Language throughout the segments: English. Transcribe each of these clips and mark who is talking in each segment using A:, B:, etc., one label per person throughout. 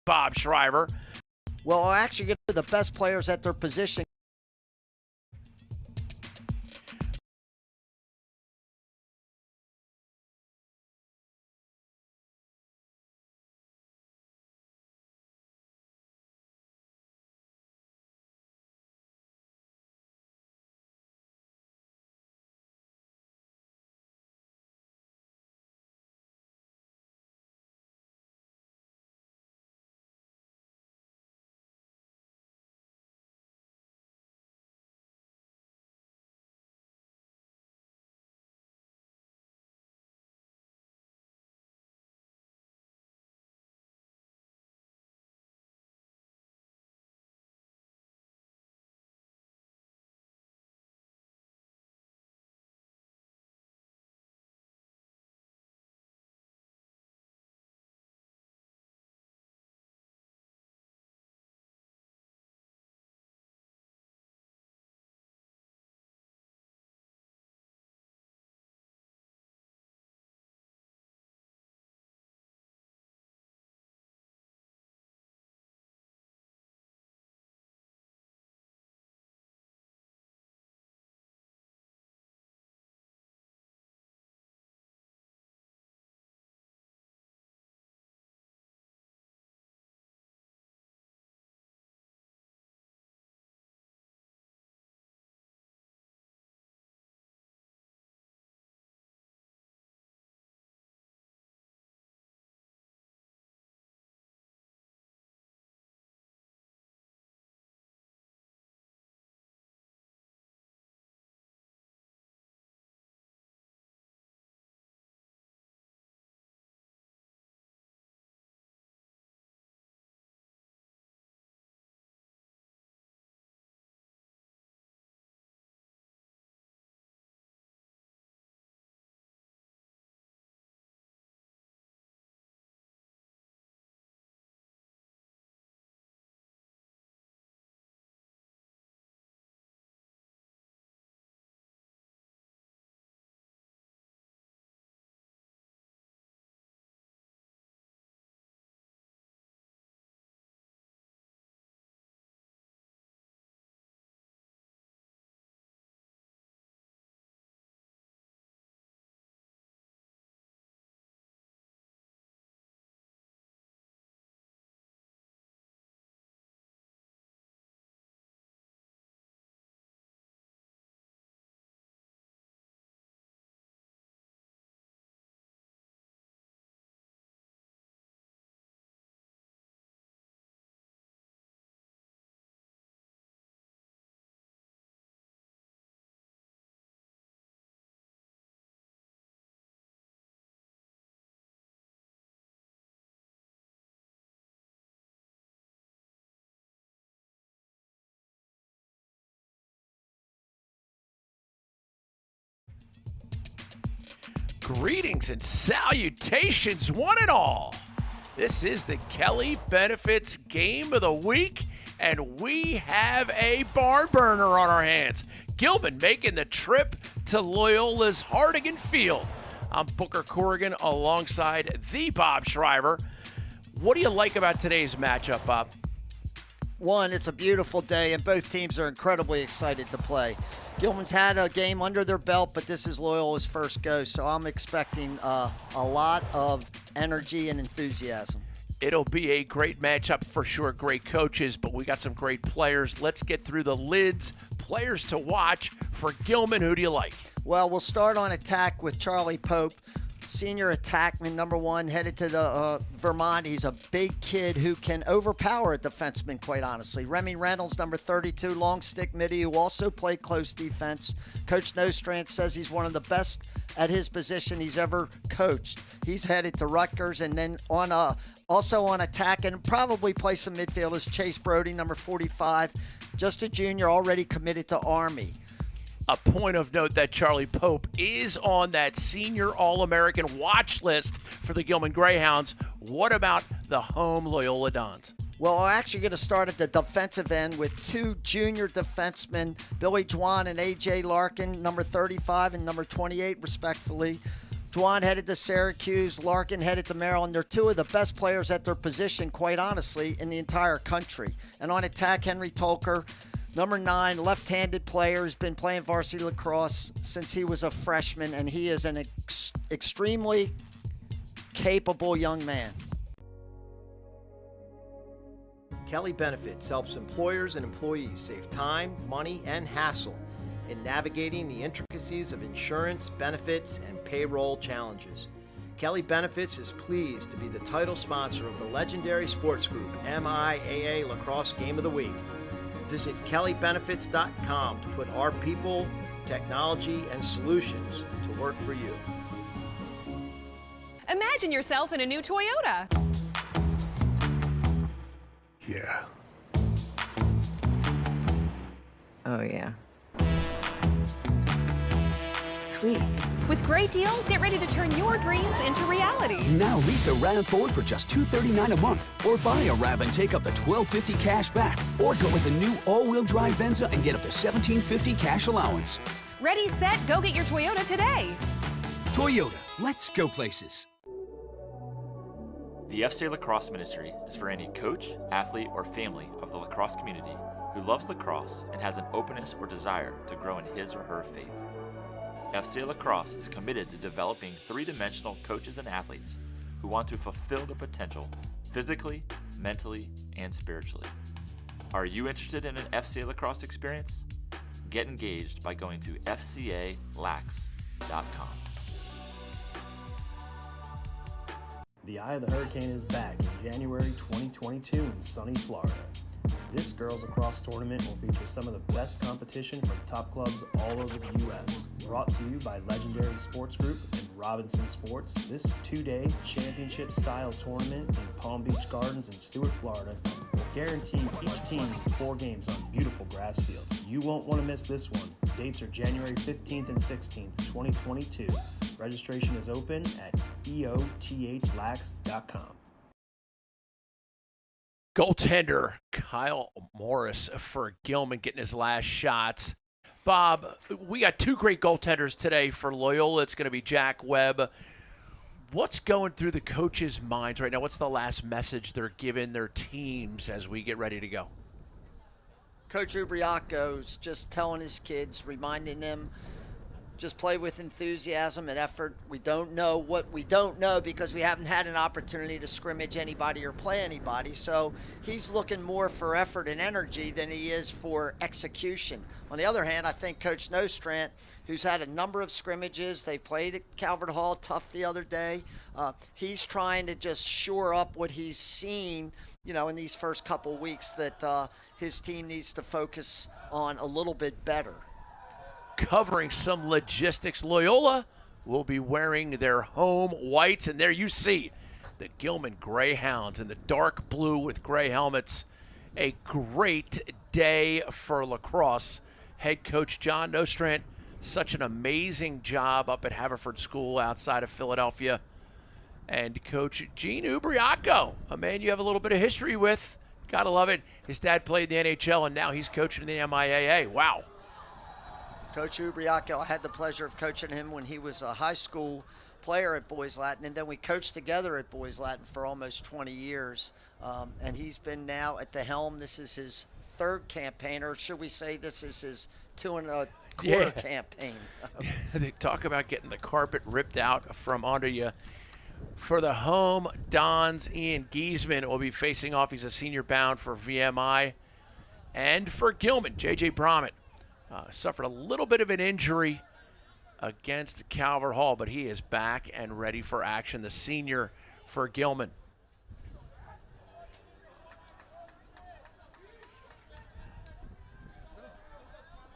A: Bob Shriver.
B: Well, I'll actually get to the best players at their position.
A: Greetings and salutations, one and all. This is the Kelly Benefits Game of the Week, and we have a barn burner on our hands. Gilman making the trip to Loyola's Hardigan Field. I'm Booker Corrigan alongside the Bob Shriver. What do you like about today's matchup, Bob?
B: One, it's a beautiful day, and both teams are incredibly excited to play. Gilman's had a game under their belt, but this is Loyola's first go, so I'm expecting a lot of energy and enthusiasm.
A: It'll be a great matchup for sure. Great coaches, but we got some great players. Let's get through the lids. Players to watch for Gilman. Who do you like?
B: Well, we'll start on attack with Charlie Pope, senior attackman, number one, headed to the Vermont. He's a big kid who can overpower a defenseman, quite honestly. Remy Reynolds, number 32, long stick midi, who also played close defense. Coach Nostrand says he's one of the best at his position he's ever coached. He's headed to Rutgers. And then also on attack and probably play some midfielders, Chase Brody, number 45, just a junior, already committed to Army.
A: A point of note that Charlie Pope is on that senior All-American watch list for the Gilman Greyhounds. What about the home Loyola Dons?
B: Well, I'm actually going to start at the defensive end with two junior defensemen, Billy Dwan and A.J. Larkin, number 35 and number 28, respectfully. Dwan headed to Syracuse. Larkin headed to Maryland. They're two of the best players at their position, quite honestly, in the entire country. And on attack, Henry Tolker, number 9, left-handed player, has been playing varsity lacrosse since he was a freshman, and he is an extremely capable young man.
C: Kelly Benefits helps employers and employees save time, money, and hassle in navigating the intricacies of insurance, benefits, and payroll challenges. Kelly Benefits is pleased to be the title sponsor of the legendary sports group MIAA Lacrosse Game of the Week. Visit kellybenefits.com to put our people, technology, and solutions to work for you.
D: Imagine yourself in a new Toyota.
A: Yeah.
E: Oh, yeah. Sweet.
D: With great deals, get ready to turn your dreams into reality.
F: Now lease a RAV4 for just $239 a month. Or buy a RAV and take up to $1,250 cash back. Or go with the new all-wheel drive Venza and get up to $1,750 cash allowance.
D: Ready, set, go get your Toyota today.
F: Toyota, let's go places.
G: The FCA Lacrosse Ministry is for any coach, athlete, or family of the lacrosse community who loves lacrosse and has an openness or desire to grow in his or her faith. FCA Lacrosse is committed to developing three-dimensional coaches and athletes who want to fulfill their potential physically, mentally, and spiritually. Are you interested in an FCA Lacrosse experience? Get engaged by going to fcalax.com.
H: The Eye of the Hurricane is back in January 2022 in sunny Florida. This girls lacrosse tournament will feature some of the best competition from top clubs all over the U.S. Brought to you by legendary sports group and Robinson Sports, this 2-day championship-style tournament in Palm Beach Gardens in Stuart, Florida, will guarantee each team 4 games on beautiful grass fields. You won't want to miss this one. Dates are January 15th and 16th, 2022. Registration is open at eothlax.com.
A: Goaltender Kyle Morris for Gilman getting his last shots. Bob, we got 2 great goaltenders today for Loyola. It's going to be Jack Webb. What's going through the coaches' minds right now? What's the last message they're giving their teams as we get ready to go?
B: Coach Ubriaco's just telling his kids, reminding them, just play with enthusiasm and effort. We don't know what we don't know because we haven't had an opportunity to scrimmage anybody or play anybody. So he's looking more for effort and energy than he is for execution. On the other hand, I think Coach Nostrand, who's had a number of scrimmages, they played at Calvert Hall tough the other day. He's trying to just shore up what he's seen, in these first couple weeks that his team needs to focus on a little bit better.
A: Covering some logistics, Loyola will be wearing their home whites, and there you see the Gilman Greyhounds in the dark blue with gray helmets. A great day for lacrosse. Head coach John Nostrand, such an amazing job up at Haverford School outside of Philadelphia. And Coach Gene Ubriaco, a man you have a little bit of history with. Gotta love it. His dad played in the NHL, and now he's coaching in the MIAA. Wow.
B: Coach Ubriaco, I had the pleasure of coaching him when he was a high school player at Boys Latin, and then we coached together at Boys Latin for almost 20 years. And he's been now at the helm. This is his 3rd campaign, or should we say this is his 2 1/4 campaign.
A: They talk about getting the carpet ripped out from under you. For the home Dons, Ian Giesman will be facing off. He's a senior bound for VMI. And for Gilman, J.J. Bromett. Suffered a little bit of an injury against Calvert Hall, but he is back and ready for action, the senior for Gilman.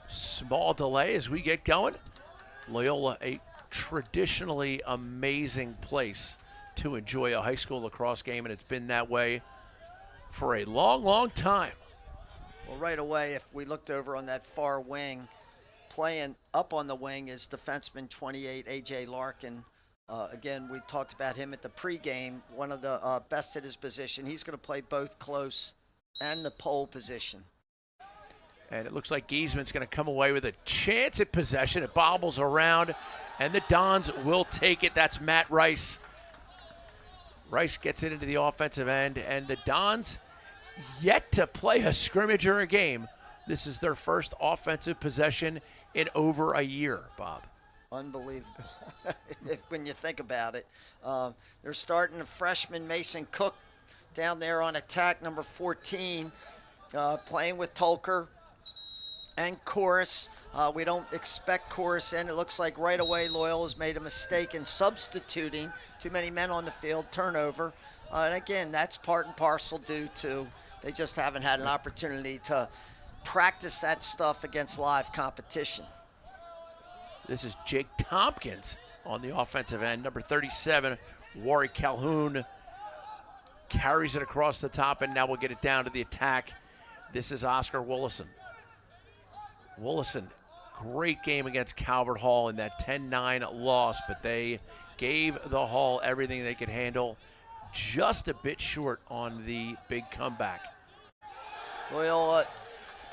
A: Small delay as we get going. Loyola, a traditionally amazing place to enjoy a high school lacrosse game, and it's been that way for a long, long time.
B: Well, right away, if we looked over on that far wing, playing up on the wing is defenseman 28, A.J. Larkin. Again, we talked about him at the pregame, one of the best at his position. He's going to play both close and the pole position.
A: And it looks like Giesman's going to come away with a chance at possession. It bobbles around, And the Dons will take it. That's Matt Rice. Rice gets it into the offensive end, and the Dons yet to play a scrimmage or a game. This is their first offensive possession in over a year, Bob.
B: Unbelievable, when you think about it. They're starting a freshman, Mason Cook, down there on attack, number 14, playing with Tolker and Chorus. We don't expect Chorus in. It looks like right away Loyola's made a mistake in substituting. Too many men on the field, turnover. And again, that's part and parcel due to they just haven't had an opportunity to practice that stuff against live competition.
A: This is Jake Tompkins on the offensive end. Number 37, Warwick Calhoun carries it across the top, and now we'll get it down to the attack. This is Oscar Willison. Willison, great game against Calvert Hall in that 10-9 loss, but they gave the Hall everything they could handle. Just a bit short on the big comeback.
B: Loyola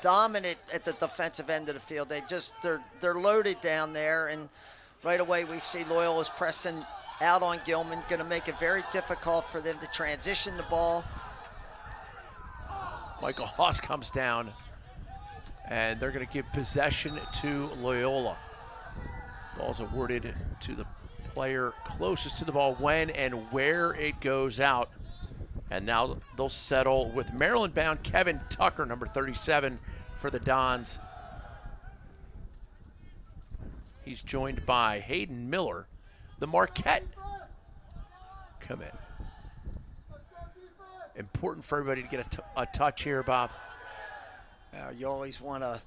B: dominant at the defensive end of the field. They're loaded down there, and right away we see Loyola's pressing out on Gilman, going to make it very difficult for them to transition the ball.
A: Michael Haas comes down, and they're going to give possession to Loyola. Ball's awarded to the player closest to the ball when and where it goes out. And now they'll settle with Maryland-bound Kevin Tucker, number 37, for the Dons. He's joined by Hayden Miller, the Marquette commit. Important for everybody to get a touch here, Bob.
B: You always want to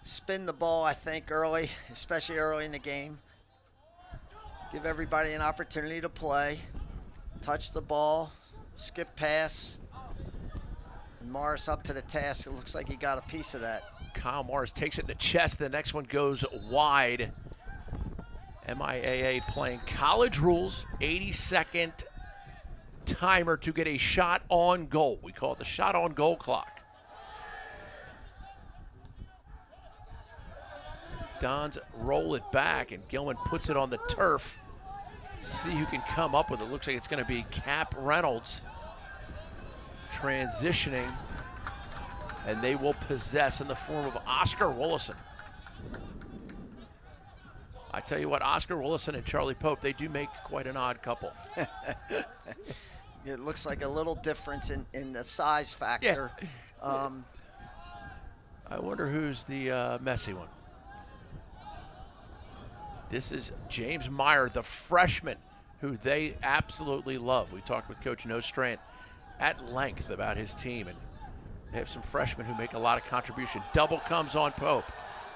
B: spin the ball, I think, early, especially early in the game. Give everybody an opportunity to play, touch the ball, skip pass. And Morris up to the task. It looks like he got a piece of that.
A: Kyle Morris takes it in the chest. The next one goes wide. MIAA playing college rules, 80-second timer to get a shot on goal. We call it the shot on goal clock. Dons roll it back, and Gilman puts it on the turf. See who can come up with it. Looks like it's going to be Cap Reynolds transitioning, and they will possess in the form of Oscar Willison. I tell you what, Oscar Willison and Charlie Pope, they do make quite an odd couple.
B: It looks like a little difference in the size factor.
A: Yeah. I wonder who's the messy one. This is James Meyer, the freshman, who they absolutely love. We talked with Coach Nostrand at length about his team, and they have some freshmen who make a lot of contribution. Double comes on Pope,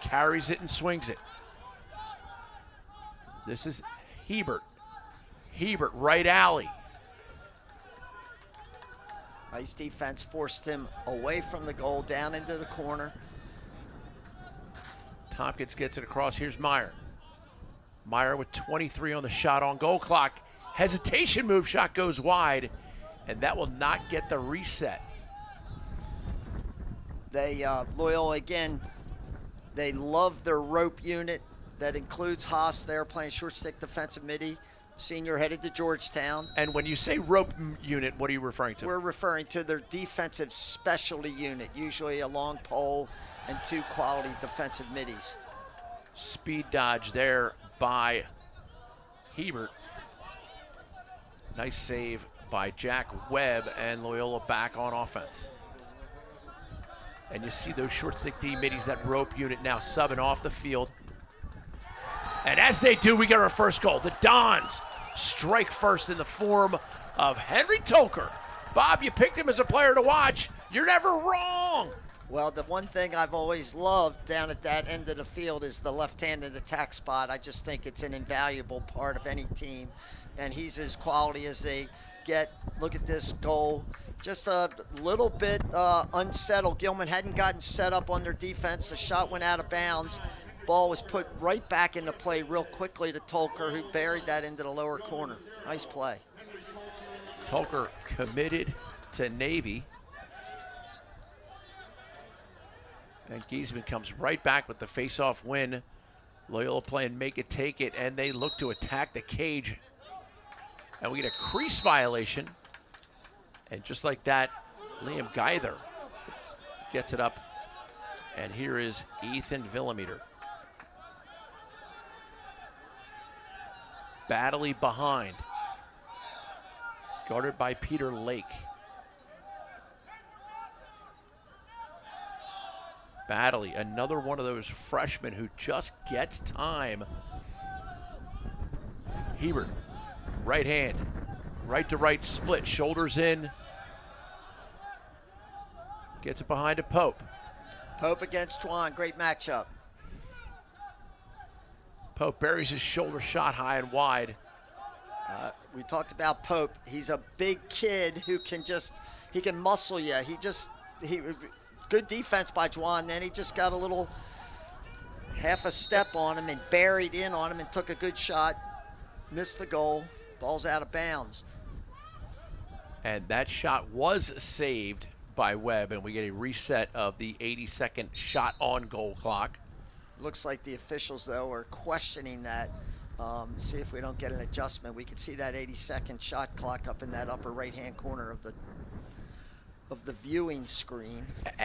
A: carries it and swings it. This is Hebert. Hebert, right alley.
B: Nice defense, forced him away from the goal, down into the corner.
A: Tompkins gets it across. Here's Meyer. Meyer with 23 on the shot on goal clock. Hesitation move, shot goes wide, and that will not get the reset.
B: They, Loyola again, they love their rope unit. That includes Haas there playing short stick defensive midi, senior headed to Georgetown.
A: And when you say rope unit, what are you referring to?
B: We're referring to their defensive specialty unit, usually a long pole and 2 quality defensive middies.
A: Speed dodge there by Hebert. Nice save by Jack Webb, and Loyola back on offense. And you see those short stick D middies, that rope unit now subbing off the field. And as they do, we get our first goal. The Dons strike first in the form of Henry Tolker. Bob, you picked him as a player to watch. You're never wrong.
B: Well, the one thing I've always loved down at that end of the field is the left-handed attack spot. I just think it's an invaluable part of any team, and he's as quality as they get. Look at this goal. Just a little bit unsettled. Gilman hadn't gotten set up on their defense. The shot went out of bounds. Ball was put right back into play real quickly to Tolker, who buried that into the lower corner. Nice play.
A: Tolker committed to Navy. And Giesman comes right back with the face-off win Loyola playing make it, take it, and they look to attack the cage. And we get a crease violation. And just like that, Liam Geither gets it up. And here is Ethan Villameter. Baddeley behind. Guarded by Peter Lake. Baddeley, another one of those freshmen who just gets time. Hebert, right hand, right to right split, shoulders in. Gets it behind to Pope.
B: Pope against Twan, great matchup.
A: Pope buries his shoulder shot high and wide.
B: We talked about Pope. He's a big kid who can he can muscle you. Good defense by Juan. Then he just got a little half a step on him and buried in on him and took a good shot. Missed the goal. Ball's out of bounds.
A: And that shot was saved by Webb, and we get a reset of the 80-second shot on goal clock.
B: Looks like the officials, though, are questioning that. See if we don't get an adjustment. We can see that 80-second shot clock up in that upper right-hand corner of the viewing screen.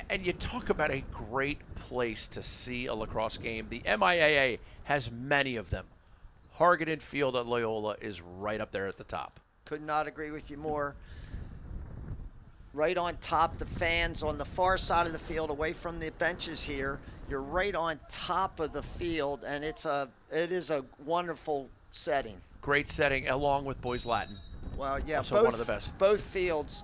A: And you talk about a great place to see a lacrosse game. The MIAA has many of them. Hargaden Field at Loyola is right up there at the top.
B: Could not agree with you more. Right on top, the fans on the far side of the field, away from the benches here. You're right on top of the field, and it is a wonderful setting.
A: Great setting, along with Boys Latin.
B: Well, yeah,
A: also one of the best.
B: Both fields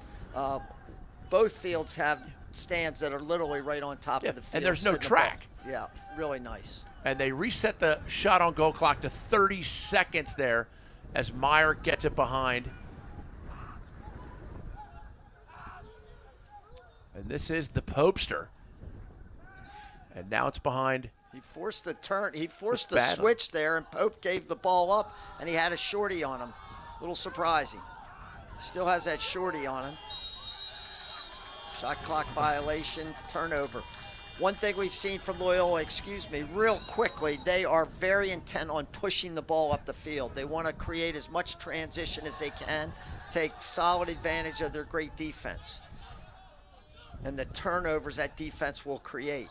B: have stands that are literally right on top of the field.
A: And there's no track.
B: Above. Yeah, really nice.
A: And they reset the shot on goal clock to 30 seconds there as Meyer gets it behind. And this is the Popester. And now it's behind.
B: He forced the turn. He forced the switch there, and Pope gave the ball up, and he had a shorty on him. A little surprising. Still has that shorty on him. Shot clock violation, turnover. One thing we've seen from Loyola, real quickly, they are very intent on pushing the ball up the field. They want to create as much transition as they can, take solid advantage of their great defense. And the turnovers that defense will create.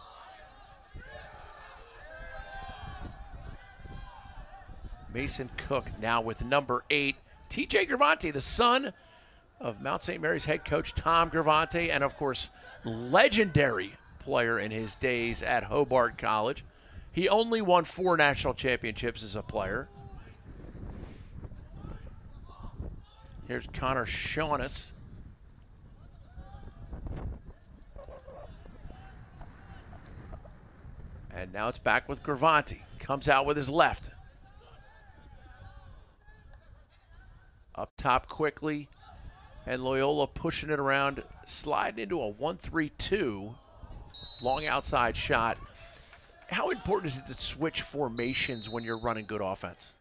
A: Mason Cook now with number 8. TJ Gravante, the son of Mount St. Mary's head coach Tom Gravante, and of course, legendary player in his days at Hobart College. He only won 4 national championships as a player. Here's Connor Shaunis. And now it's back with Gravante. Comes out with his left. Up top quickly. And Loyola pushing it around, sliding into a 1-3-2. Long outside shot. How important is it to switch formations when you're running good offense?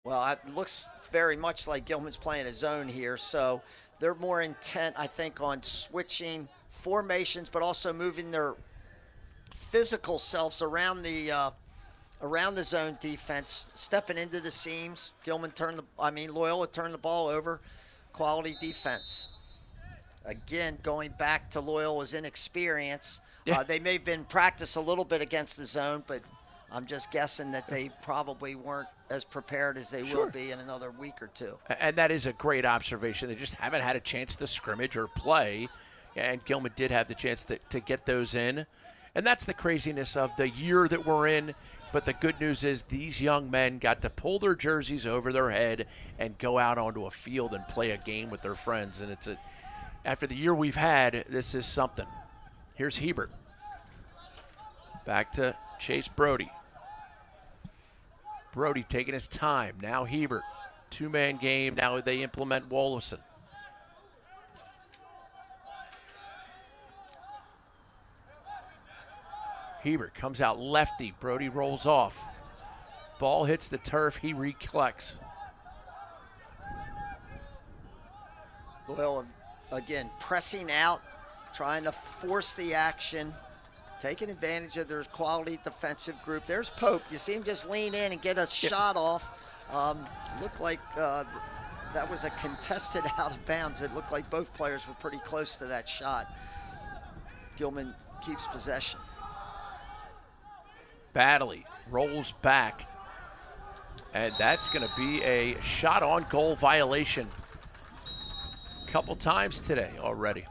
B: Well, it looks very much like Gilman's playing a zone here, so they're more intent, I think, on switching formations, but also moving their physical selves around the zone defense, stepping into the seams. Loyola turned the ball over. Quality defense. Again, going back to Loyola's inexperience.
A: Yeah.
B: They may have been practiced a little bit against the zone, but I'm just guessing that they probably weren't as prepared as they will be in another week or two.
A: And that is a great observation. They just haven't had a chance to scrimmage or play. And Gilman did have the chance to get those in. And that's the craziness of the year that we're in. But the good news is these young men got to pull their jerseys over their head and go out onto a field and play a game with their friends. And after the year we've had, this is something. Here's Hebert. Back to Chase Brody. Brody taking his time. Now Hebert. 2-man game. Now they implement Wolleson. Hebert comes out lefty. Brody rolls off. Ball hits the turf. He recollects.
B: Loyola, again, pressing out, trying to force the action. taking advantage of their quality defensive group. There's Pope. You see him just lean in and get a shot off. Looked like that was a contested out of bounds. It looked like both players were pretty close to that shot. Gilman keeps possession.
A: Baddeley rolls back, and that's going to be a shot on goal violation. Couple times today already.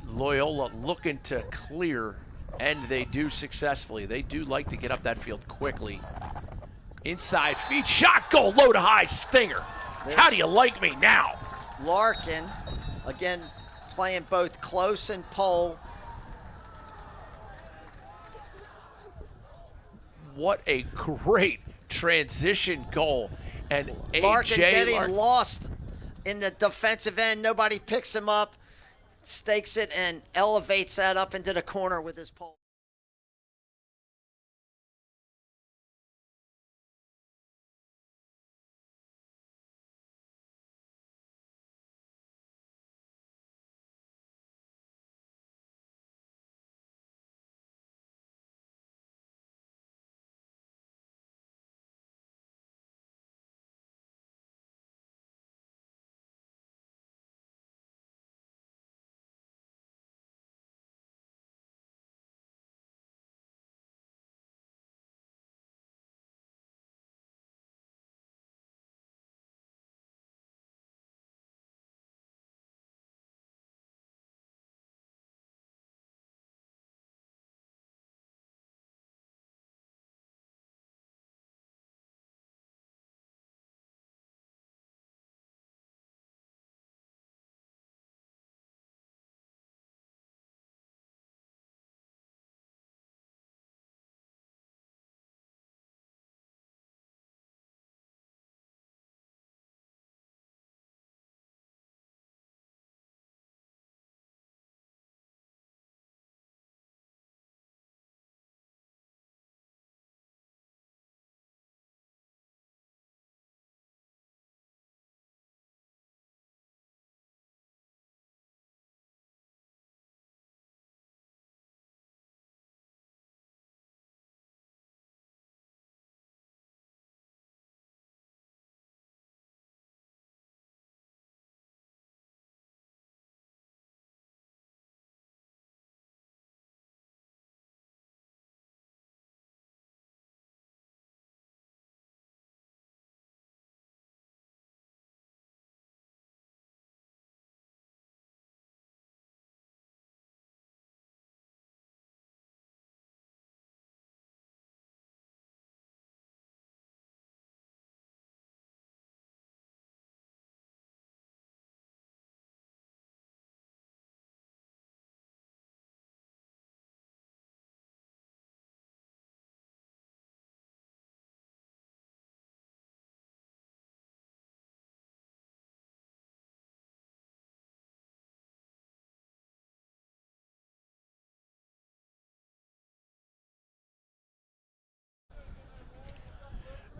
A: Loyola looking to clear, and they do successfully. They do like to get up that field quickly. Inside feed, shot, goal, low to high, stinger. How do you like me now?
B: Larkin, again, playing both close and pole.
A: What a great transition goal. And
B: Larkin getting
A: Larkin
B: lost in the defensive end. Nobody picks him up, stakes it, and elevates that up into the corner with his pole.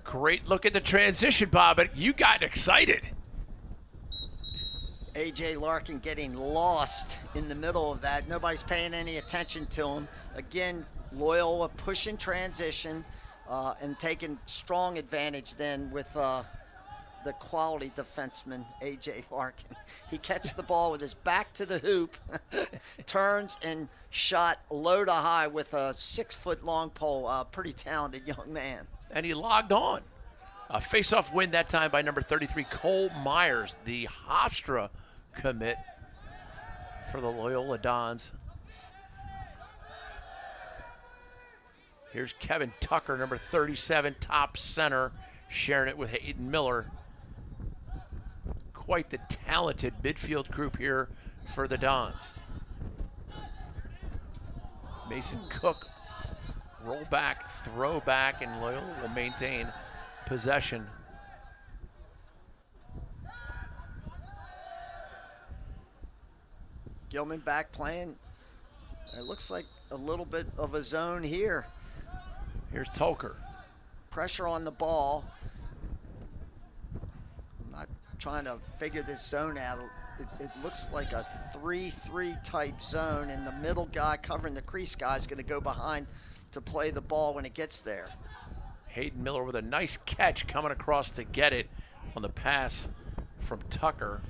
A: Great look at the transition, Bob, but you got excited.
B: A.J. Larkin getting lost in the middle of that. Nobody's paying any attention to him. Again, Loyola pushing transition and taking strong advantage then with the quality defenseman, A.J. Larkin. He catches the ball with his back to the hoop, turns and shot low to high with a 6-foot-long pole. Pretty talented young man.
A: And he logged on. A face-off win that time by number 33, Cole Myers, the Hofstra commit for the Loyola Dons. Here's Kevin Tucker, number 37, top center, sharing it with Hayden Miller. Quite the talented midfield group here for the Dons. Mason Cook, roll back, throw back, and Loyola will maintain possession.
B: Gilman back playing. It looks like a little bit of a zone here.
A: Here's Toker.
B: Pressure on the ball. I'm not trying to figure this zone out. It looks like a 3-3 type zone, and the middle guy covering the crease guy is going to go behind to play the ball when it gets there.
A: Hayden Miller with a nice catch coming across to get it on the pass from Tucker.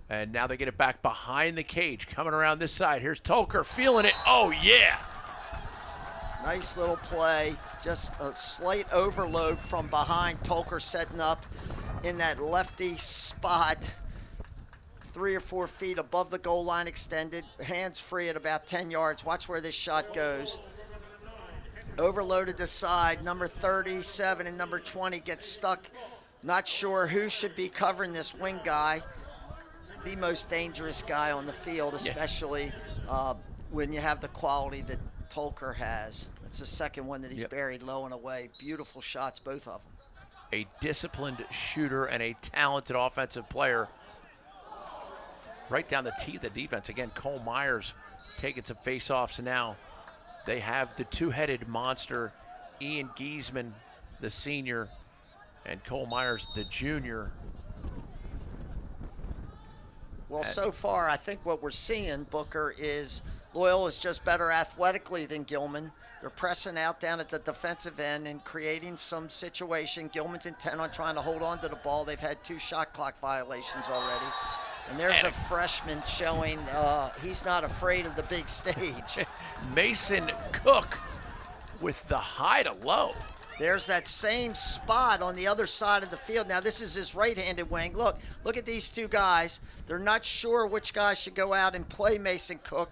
A: And now they get it back behind the cage, coming around this side. Here's Tolker feeling it. Oh, yeah.
B: Nice little play. Just a slight overload from behind. Tolker setting up in that lefty spot, 3 or 4 feet above the goal line extended. Hands free at about 10 yards. Watch where this shot goes. Overloaded to side. Number 37 and number 20 gets stuck. Not sure who should be covering this wing guy. The most dangerous guy on the field, especially when you have the quality that Tolker has. It's the second one that he's buried low and away. Beautiful shots, both of them.
A: A disciplined shooter and a talented offensive player. Right down the teeth of the defense. Again, Cole Myers taking some face-offs now. They have the two-headed monster, Ian Giesman, the senior, and Cole Myers, the junior.
B: Well, so far, I think what we're seeing, Booker, is Loyola's just better athletically than Gilman. They're pressing out down at the defensive end and creating some situation. Gilman's intent on trying to hold on to the ball. They've had 2 shot clock violations already. And there's a freshman showing he's not afraid of the big stage.
A: Mason Cook with the high to low.
B: There's that same spot on the other side of the field. Now, this is his right-handed wing. Look at these 2 guys. They're not sure which guy should go out and play Mason Cook.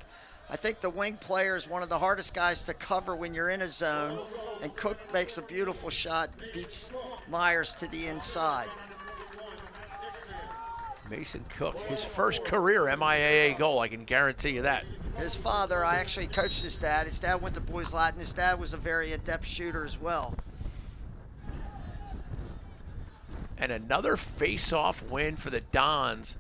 B: I think the wing player is one of the hardest guys to cover when you're in a zone. And Cook makes a beautiful shot, beats Myers to the inside.
A: Mason Cook, his first career MIAA goal, I can guarantee you that.
B: His father, I actually coached his dad. His dad went to Boys Latin. His dad was a very adept shooter as well.
A: And another face-off win for the Dons.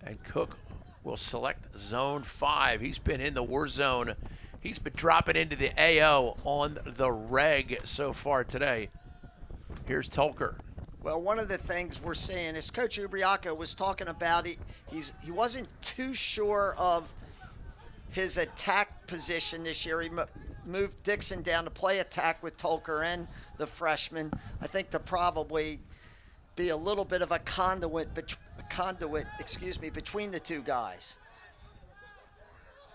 A: And Cook will select zone 5. He's been in the war zone. He's been dropping into the AO on the reg so far today. Here's Tolker.
B: Well, one of the things we're seeing is Coach Ubriaco was talking about he wasn't too sure of his attack position this year. He moved Dixon down to play attack with Tolker and the freshman. I think to probably be a little bit of a conduit between the 2 guys.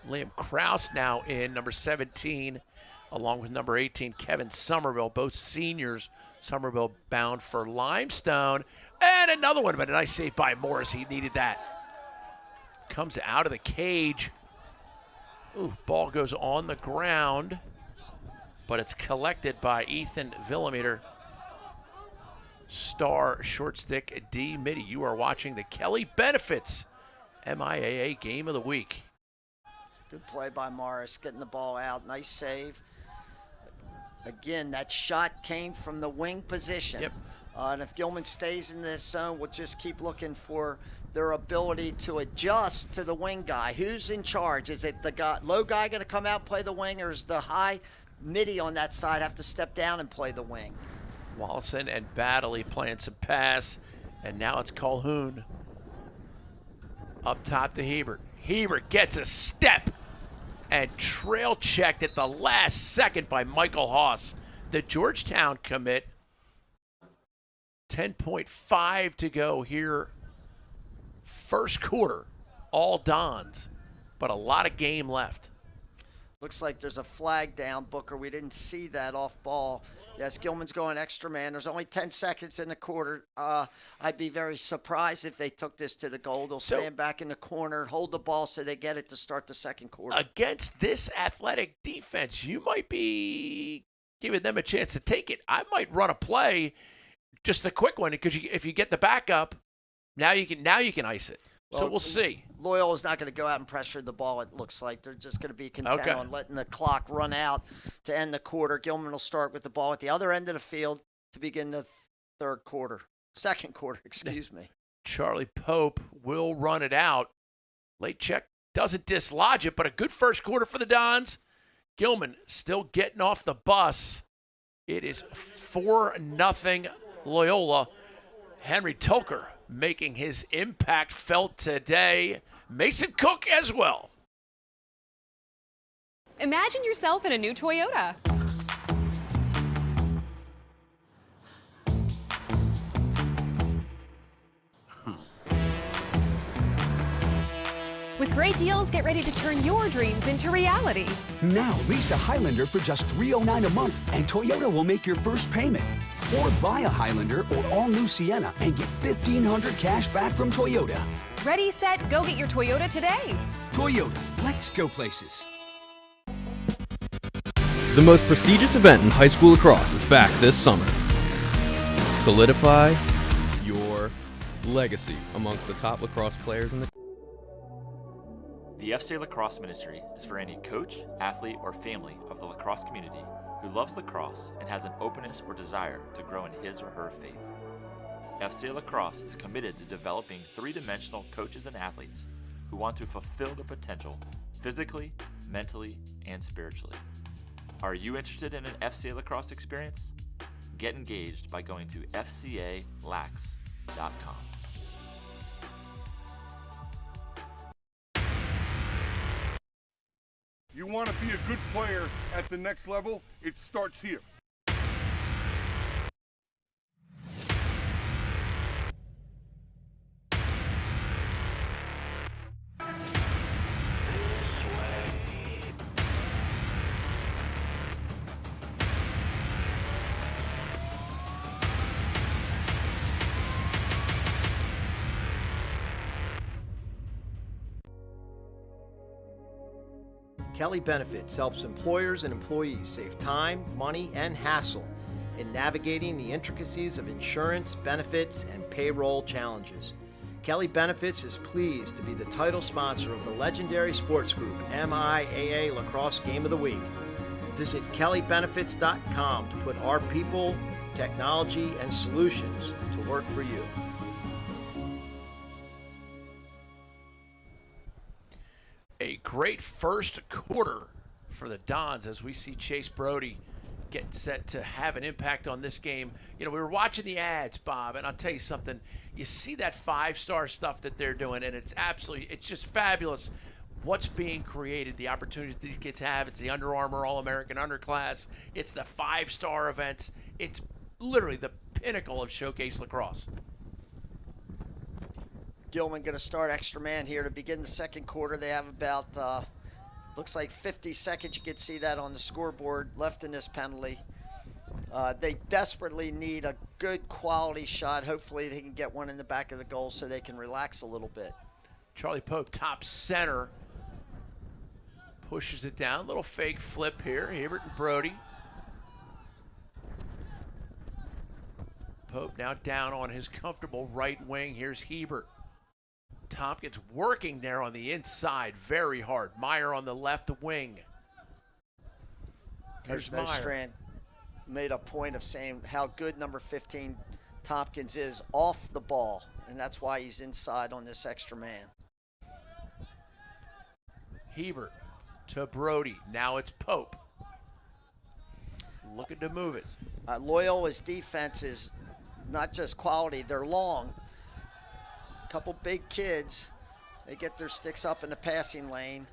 A: Liam Krause now in, number 17, along with number 18, Kevin Somerville, both seniors. Somerville bound for Limestone. And another one, but a nice save by Morris. He needed that. Comes out of the cage. Ooh, ball goes on the ground, but it's collected by Ethan Villameter. Star short stick D Mitty. You are watching the Kelly Benefits MIAA Game of the Week.
B: Good play by Morris, getting the ball out. Nice save. Again, that shot came from the wing position.
A: Yep.
B: And if Gilman stays in this zone, we'll just keep looking for their ability to adjust to the wing guy. Who's in charge? Is it the low guy going to come out and play the wing, or is the high midi on that side have to step down and play the wing?
A: Wallison and Baddeley playing some pass, and now it's Colhoun. Up top to Hebert. Hebert gets a step and trail checked at the last second by Michael Haas. The Georgetown commit. 10.5 to go here. First quarter, all Dons, but a lot of game left.
B: Looks like there's a flag down, Booker. We didn't see that off ball. Yes, Gilman's going extra man. There's only 10 seconds in the quarter. I'd be very surprised if they took this to the goal. They'll stand back in the corner, hold the ball so they get it to start the second quarter.
A: Against this athletic defense, you might be giving them a chance to take it. I might run a play, just a quick one, because if you get the backup, now you can ice it. Well, so we'll see.
B: Loyola's not going to go out and pressure the ball, it looks like. They're just going to be content on letting the clock run out to end the quarter. Gilman will start with the ball at the other end of the field to begin the second quarter, excuse me.
A: Charlie Pope will run it out. Late check doesn't dislodge it, but a good first quarter for the Dons. Gilman still getting off the bus. It is 4-0 Loyola. Henry Tolker making his impact felt today. Mason Cook as well.
D: Imagine yourself in a new Toyota. With great deals, get ready to turn your dreams into reality.
F: Now lease a Highlander for just $309 a month, and Toyota will make your first payment. Or buy a Highlander or all-new Sienna and get $1,500 cash back from Toyota.
D: Ready, set, go get your Toyota today.
F: Toyota, let's go places.
I: The most prestigious event in high school lacrosse is back this summer. Solidify your legacy amongst the top lacrosse players in the
G: The FCA Lacrosse Ministry is for any coach, athlete, or family of the lacrosse community who loves lacrosse and has an openness or desire to grow in his or her faith. FCA Lacrosse is committed to developing three-dimensional coaches and athletes who want to fulfill their potential physically, mentally, and spiritually. Are you interested in an FCA Lacrosse experience? Get engaged by going to fcalax.com.
J: You want to be a good player at the next level? It starts here.
C: Kelly Benefits helps employers and employees save time, money, and hassle in navigating the intricacies of insurance, benefits, and payroll challenges. Kelly Benefits is pleased to be the title sponsor of the legendary sports group MIAA Lacrosse Game of the Week. Visit kellybenefits.com to put our people, technology, and solutions to work for you.
A: A great first quarter for the Dons as we see Chase Brody get set to have an impact on this game. You know, we were watching the ads, Bob, and I'll tell you something. You see that five-star stuff that they're doing, and it's just fabulous what's being created, the opportunities these kids have. It's the Under Armour All-American Underclass. It's the five-star events. It's literally the pinnacle of showcase lacrosse.
B: Gilman going to start extra man here to begin the second quarter. They have about, looks like 50 seconds. You can see that on the scoreboard left in this penalty. They desperately need a good quality shot. Hopefully they can get one in the back of the goal so they can relax a little bit.
A: Charlie Pope, top center, pushes it down. Little fake flip here. Hibbert and Brody. Pope now down on his comfortable right wing. Here's Hebert. Tompkins working there on the inside very hard. Meyer on the left wing.
B: Coach Nostrand made a point of saying how good number 15 Tompkins is off the ball, and that's why he's inside on this extra man.
A: Hebert to Brody. Now it's Pope. Looking to move it.
B: Loyola's defense is not just quality, they're long. Couple big kids. They get their sticks up in the passing lane.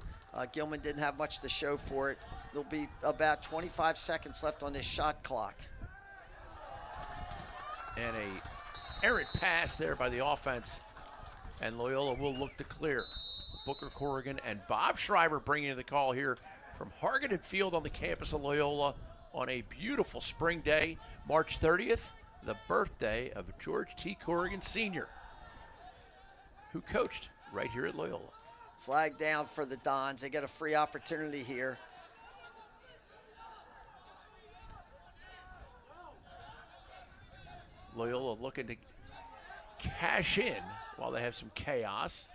B: Gilman didn't have much to show for it. There'll be about 25 seconds left on this shot clock.
A: And a errant pass there by the offense. And Loyola will look to clear. Booker Corrigan and Bob Schreiber bringing the call here from Hargadon Field on the campus of Loyola on a beautiful spring day, March 30th, the birthday of George T. Corrigan Sr., who coached right here at Loyola.
B: Flag down for the Dons. They get a free opportunity here.
A: Loyola looking to cash in while they have some chaos.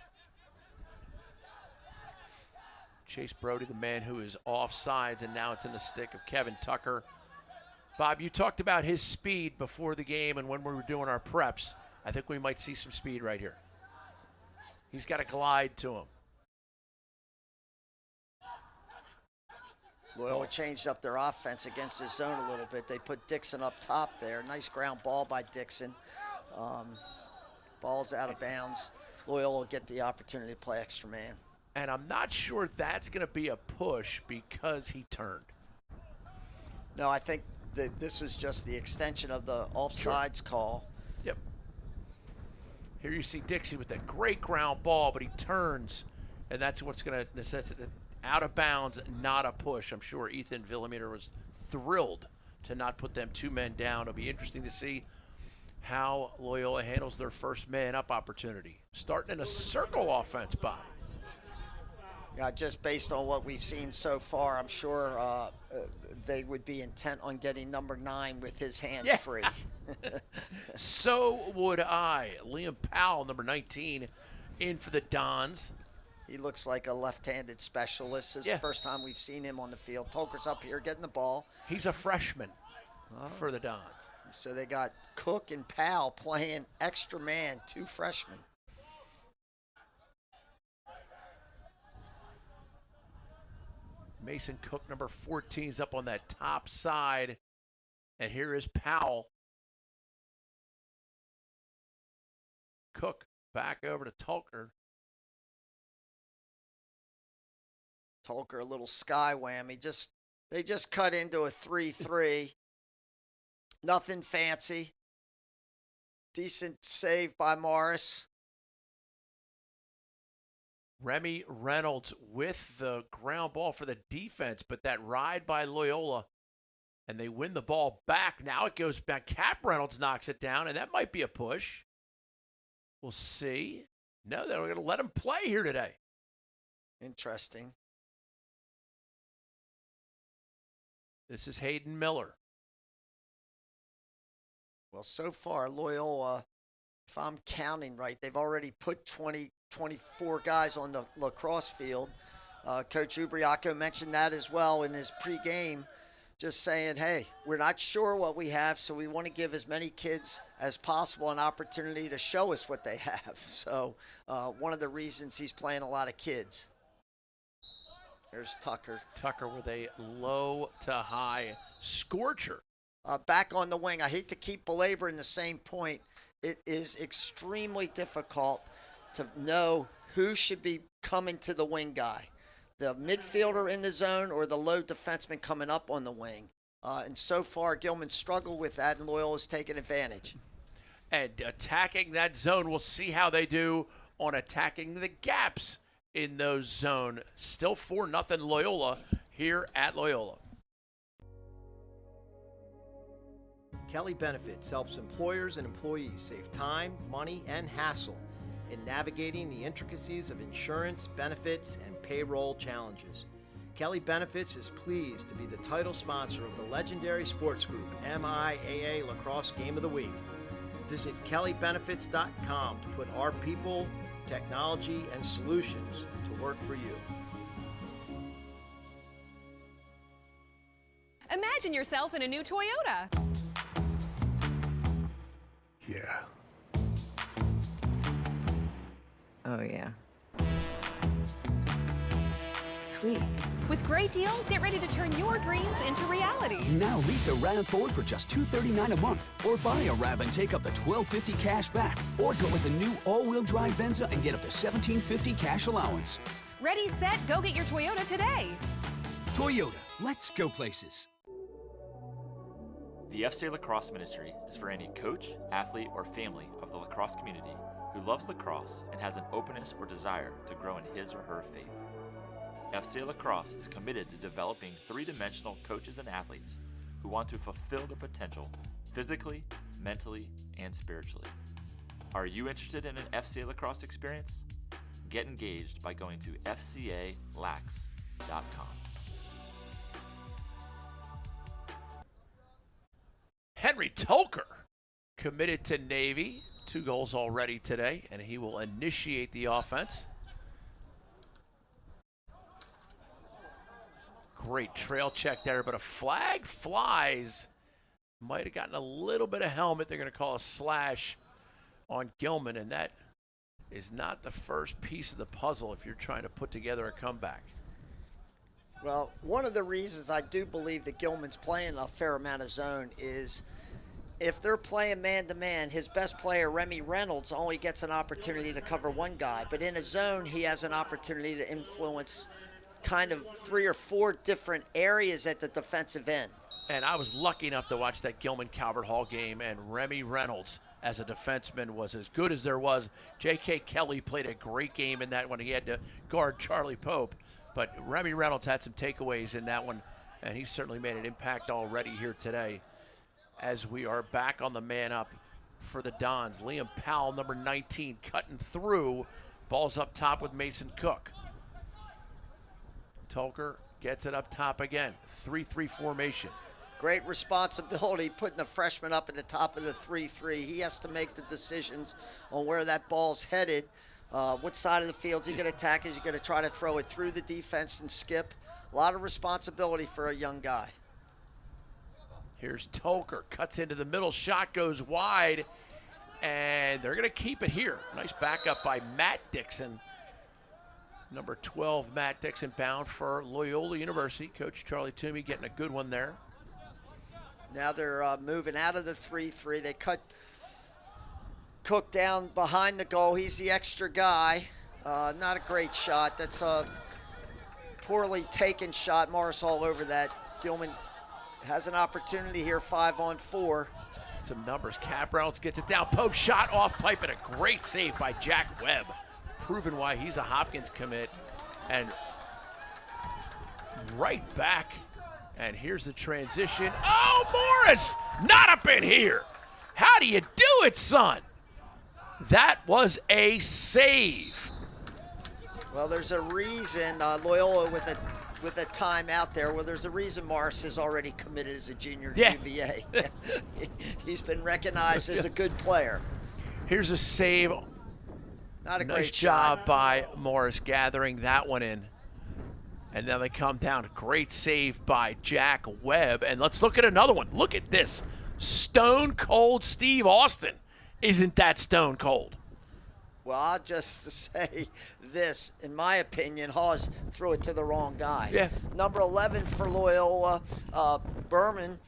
A: Chase Brody, the man who is offsides, and now it's in the stick of Kevin Tucker. Bob, you talked about his speed before the game and when we were doing our preps. I think we might see some speed right here. He's got a glide to him.
B: Loyola changed up their offense against his zone a little bit. They put Dixon up top there. Nice ground ball by Dixon. Ball's out of bounds. Loyola will get the opportunity to play extra man.
A: And I'm not sure that's going to be a push because he turned.
B: No, I think that this was just the extension of the offsides call.
A: Yep. Here you see Dixie with that great ground ball, but he turns, and that's what's going to necessitate out of bounds, not a push. I'm sure Ethan Villamiter was thrilled to not put them 2 men down. It'll be interesting to see how Loyola handles their first man-up opportunity. Starting in a circle offense, Bob.
B: Yeah, just based on what we've seen so far, I'm sure they would be intent on getting number 9 with his hands free.
A: So would I. Liam Powell, number 19, in for the Dons.
B: He looks like a left-handed specialist. This is the first time we've seen him on the field. Tolker's up here getting the ball.
A: He's a freshman for the Dons.
B: So they got Cook and Powell playing extra man, 2 freshmen.
A: Mason Cook, number 14, is up on that top side. And here is Powell. Cook back over to Tulker.
B: Tulker, a little sky whammy. They just cut into a 3-3. Nothing fancy. Decent save by Morris.
A: Remy Reynolds with the ground ball for the defense, but that ride by Loyola, and they win the ball back. Now it goes back. Cap Reynolds knocks it down, and that might be a push. We'll see. No, they're going to let him play here today.
B: Interesting.
A: This is Hayden Miller.
B: Well, so far, Loyola, if I'm counting right, they've already put 24 guys on the lacrosse field. Coach Ubriaco mentioned that as well in his pregame, just saying, hey, we're not sure what we have, so we want to give as many kids as possible an opportunity to show us what they have. So one of the reasons he's playing a lot of kids. There's Tucker.
A: Tucker with a low to high scorcher.
B: Back on the wing. I hate to keep belaboring the same point. It is extremely difficult to know who should be coming to the wing guy. The midfielder in the zone or the low defenseman coming up on the wing. And so far, Gilman struggled with that, and Loyola's taken advantage.
A: And attacking that zone, we'll see how they do on attacking the gaps in those zone. Still 4-0 Loyola here at Loyola.
C: Kelly Benefits helps employers and employees save time, money, and hassle in navigating the intricacies of insurance, benefits, and payroll challenges. Kelly Benefits is pleased to be the title sponsor of the legendary sports group MIAA Lacrosse Game of the Week. Visit kellybenefits.com to put our people, technology, and solutions to work for you.
D: Imagine yourself in a new Toyota.
J: Yeah.
E: Oh, yeah. Sweet.
D: With great deals, get ready to turn your dreams into reality.
F: Now lease a RAV4 for just $239 a month. Or buy a RAV and take up to $1,250 cash back. Or go with the new all-wheel drive Venza and get up to $1,750 cash allowance.
D: Ready, set, go get your Toyota today.
F: Toyota, let's go places.
G: The FCA Lacrosse Ministry is for any coach, athlete, or family of the lacrosse community who loves lacrosse and has an openness or desire to grow in his or her faith. FCA Lacrosse is committed to developing three-dimensional coaches and athletes who want to fulfill their potential physically, mentally, and spiritually. Are you interested in an FCA Lacrosse experience? Get engaged by going to fcalax.com.
A: Henry Tulker committed to Navy. 2 goals already today, and he will initiate the offense. Great trail check there, but a flag flies. Might have gotten a little bit of helmet. They're going to call a slash on Gilman, and that is not the first piece of the puzzle if you're trying to put together a comeback.
B: Well, one of the reasons I do believe that Gilman's playing a fair amount of zone is if they're playing man-to-man, his best player, Remy Reynolds, only gets an opportunity to cover one guy. But in a zone, he has an opportunity to influence kind of 3 or 4 different areas at the defensive end.
A: And I was lucky enough to watch that Gilman-Calvert Hall game, and Remy Reynolds, as a defenseman, was as good as there was. J.K. Kelly played a great game in that one. He had to guard Charlie Pope. But Remy Reynolds had some takeaways in that one, and he certainly made an impact already here today. As we are back on the man up for the Dons. Liam Powell, number 19, cutting through. Ball's up top with Mason Cook. Tolker gets it up top again. 3-3 formation.
B: Great responsibility putting the freshman up at the top of the 3-3. He has to make the decisions on where that ball's headed. What side of the field is he going to attack? Is he going to try to throw it through the defense and skip? A lot of responsibility for a young guy.
A: Here's Tolker, cuts into the middle, shot goes wide, and they're going to keep it here. Nice backup by Matt Dixon. Number 12, Matt Dixon, bound for Loyola University. Coach Charlie Toomey getting a good one there.
B: Now they're moving out of the 3-3. They cut Cook down behind the goal. He's the extra guy. Not a great shot. That's a poorly taken shot. Morris all over that. Gilman has an opportunity here, 5-on-4.
A: Some numbers. Cap Reynolds gets it down. Pope shot off pipe, and a great save by Jack Webb. Proving why he's a Hopkins commit. And right back. And here's the transition. Oh, Morris! Not up in here! How do you do it, son? That was a save.
B: Well, there's a reason Loyola with a timeout there. Well, there's a reason Morris is already committed as a junior to UVA. He's been recognized as a good player.
A: Here's a save.
B: Not a
A: nice
B: great
A: job
B: shot
A: by Morris gathering that one in. And then they come down. Great save by Jack Webb. And let's look at another one. Look at this. Stone cold Steve Austin. Isn't that stone cold?
B: Well, I'll just say this. In my opinion, Hawes threw it to the wrong guy.
A: Yeah.
B: Number 11 for Loyola, Berman,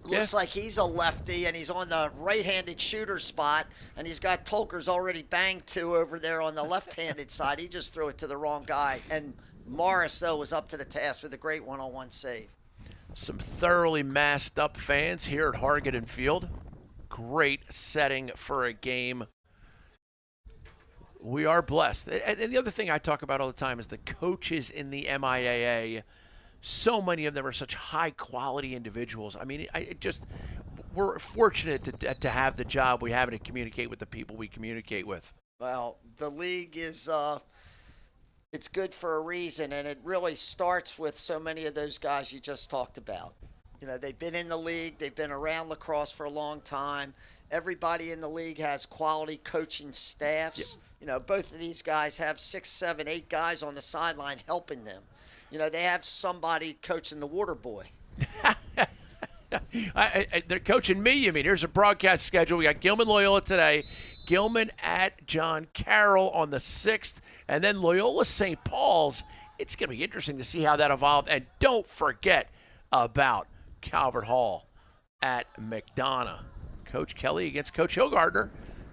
B: looks like he's a lefty, and he's on the right-handed shooter spot, and he's got Tolker's already banged to over there on the left-handed side. He just threw it to the wrong guy. And Morris, though, was up to the task with a great one-on-one save.
A: Some thoroughly masked up fans here at Hargaden Field. Great setting for a game. We are blessed. And the other thing I talk about all the time is the coaches in the MIAA. So many of them are such high-quality individuals. I mean, we're fortunate to have the job we have and to communicate with the people we communicate with.
B: Well, the league is it's good for a reason, and it really starts with so many of those guys you just talked about. You know, they've been in the league. They've been around lacrosse for a long time. Everybody in the league has quality coaching staffs. Yep. You know, both of these guys have 6, 7, 8 guys on the sideline helping them. You know, they have somebody coaching the water boy.
A: They're coaching me, you mean. Here's a broadcast schedule. We got Gilman Loyola today. Gilman at John Carroll on the 6th. And then Loyola St. Paul's. It's going to be interesting to see how that evolved. And don't forget about Calvert Hall at McDonough. Coach Kelly against Coach Hilgardner.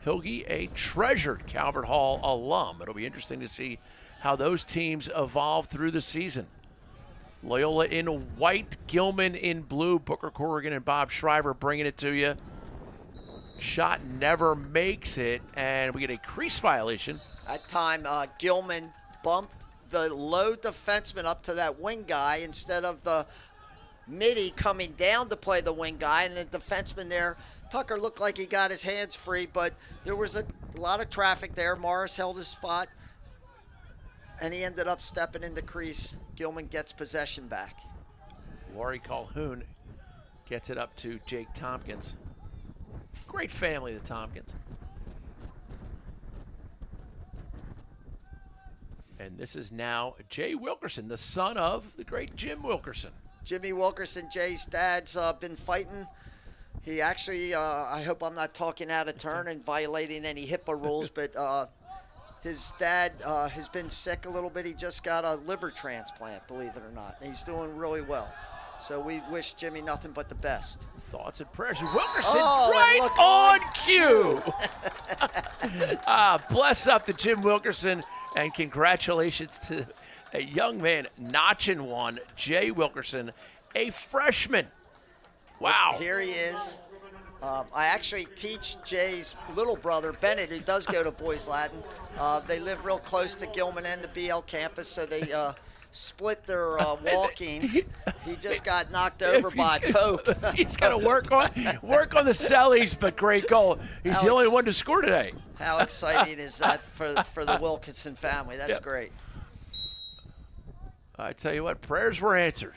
A: Hilgie, a treasured Calvert Hall alum. It'll be interesting to see how those teams evolve through the season. Loyola in white, Gilman in blue. Booker Corrigan and Bob Shriver bringing it to you. Shot never makes it, and we get a crease violation.
B: That time, Gilman bumped the low defenseman up to that wing guy instead of the midi coming down to play the wing guy, and the defenseman there, Tucker, looked like he got his hands free, but there was a lot of traffic there. Morris held his spot, and he ended up stepping in the crease. Gilman gets possession back.
A: Laurie Calhoun gets it up to Jake Tompkins. Great family, the Tompkins. And this is now Jay Wilkerson, the son of the great Jim Wilkerson.
B: Jimmy Wilkerson, Jay's dad's been fighting. He actually, I hope I'm not talking out of turn and violating any HIPAA rules, but his dad has been sick a little bit. He just got a liver transplant, believe it or not, and he's doing really well. So we wish Jimmy nothing but the best.
A: Thoughts and prayers. Wilkerson
B: Oh,
A: right
B: look
A: on cue. Bless up to Jim Wilkerson, and congratulations to a young man notching one, Jay Wilkerson, a freshman. Wow.
B: Look, here he is. I actually teach Jay's little brother, Bennett, who does go to Boys Latin. They live real close to Gilman and the BL campus, so they split their walking. He just got knocked over by Pope.
A: He's got to work on the sellies, but great goal. He's the only one to score today.
B: How exciting is that for the Wilkinson family? That's great.
A: I tell you what, prayers were answered.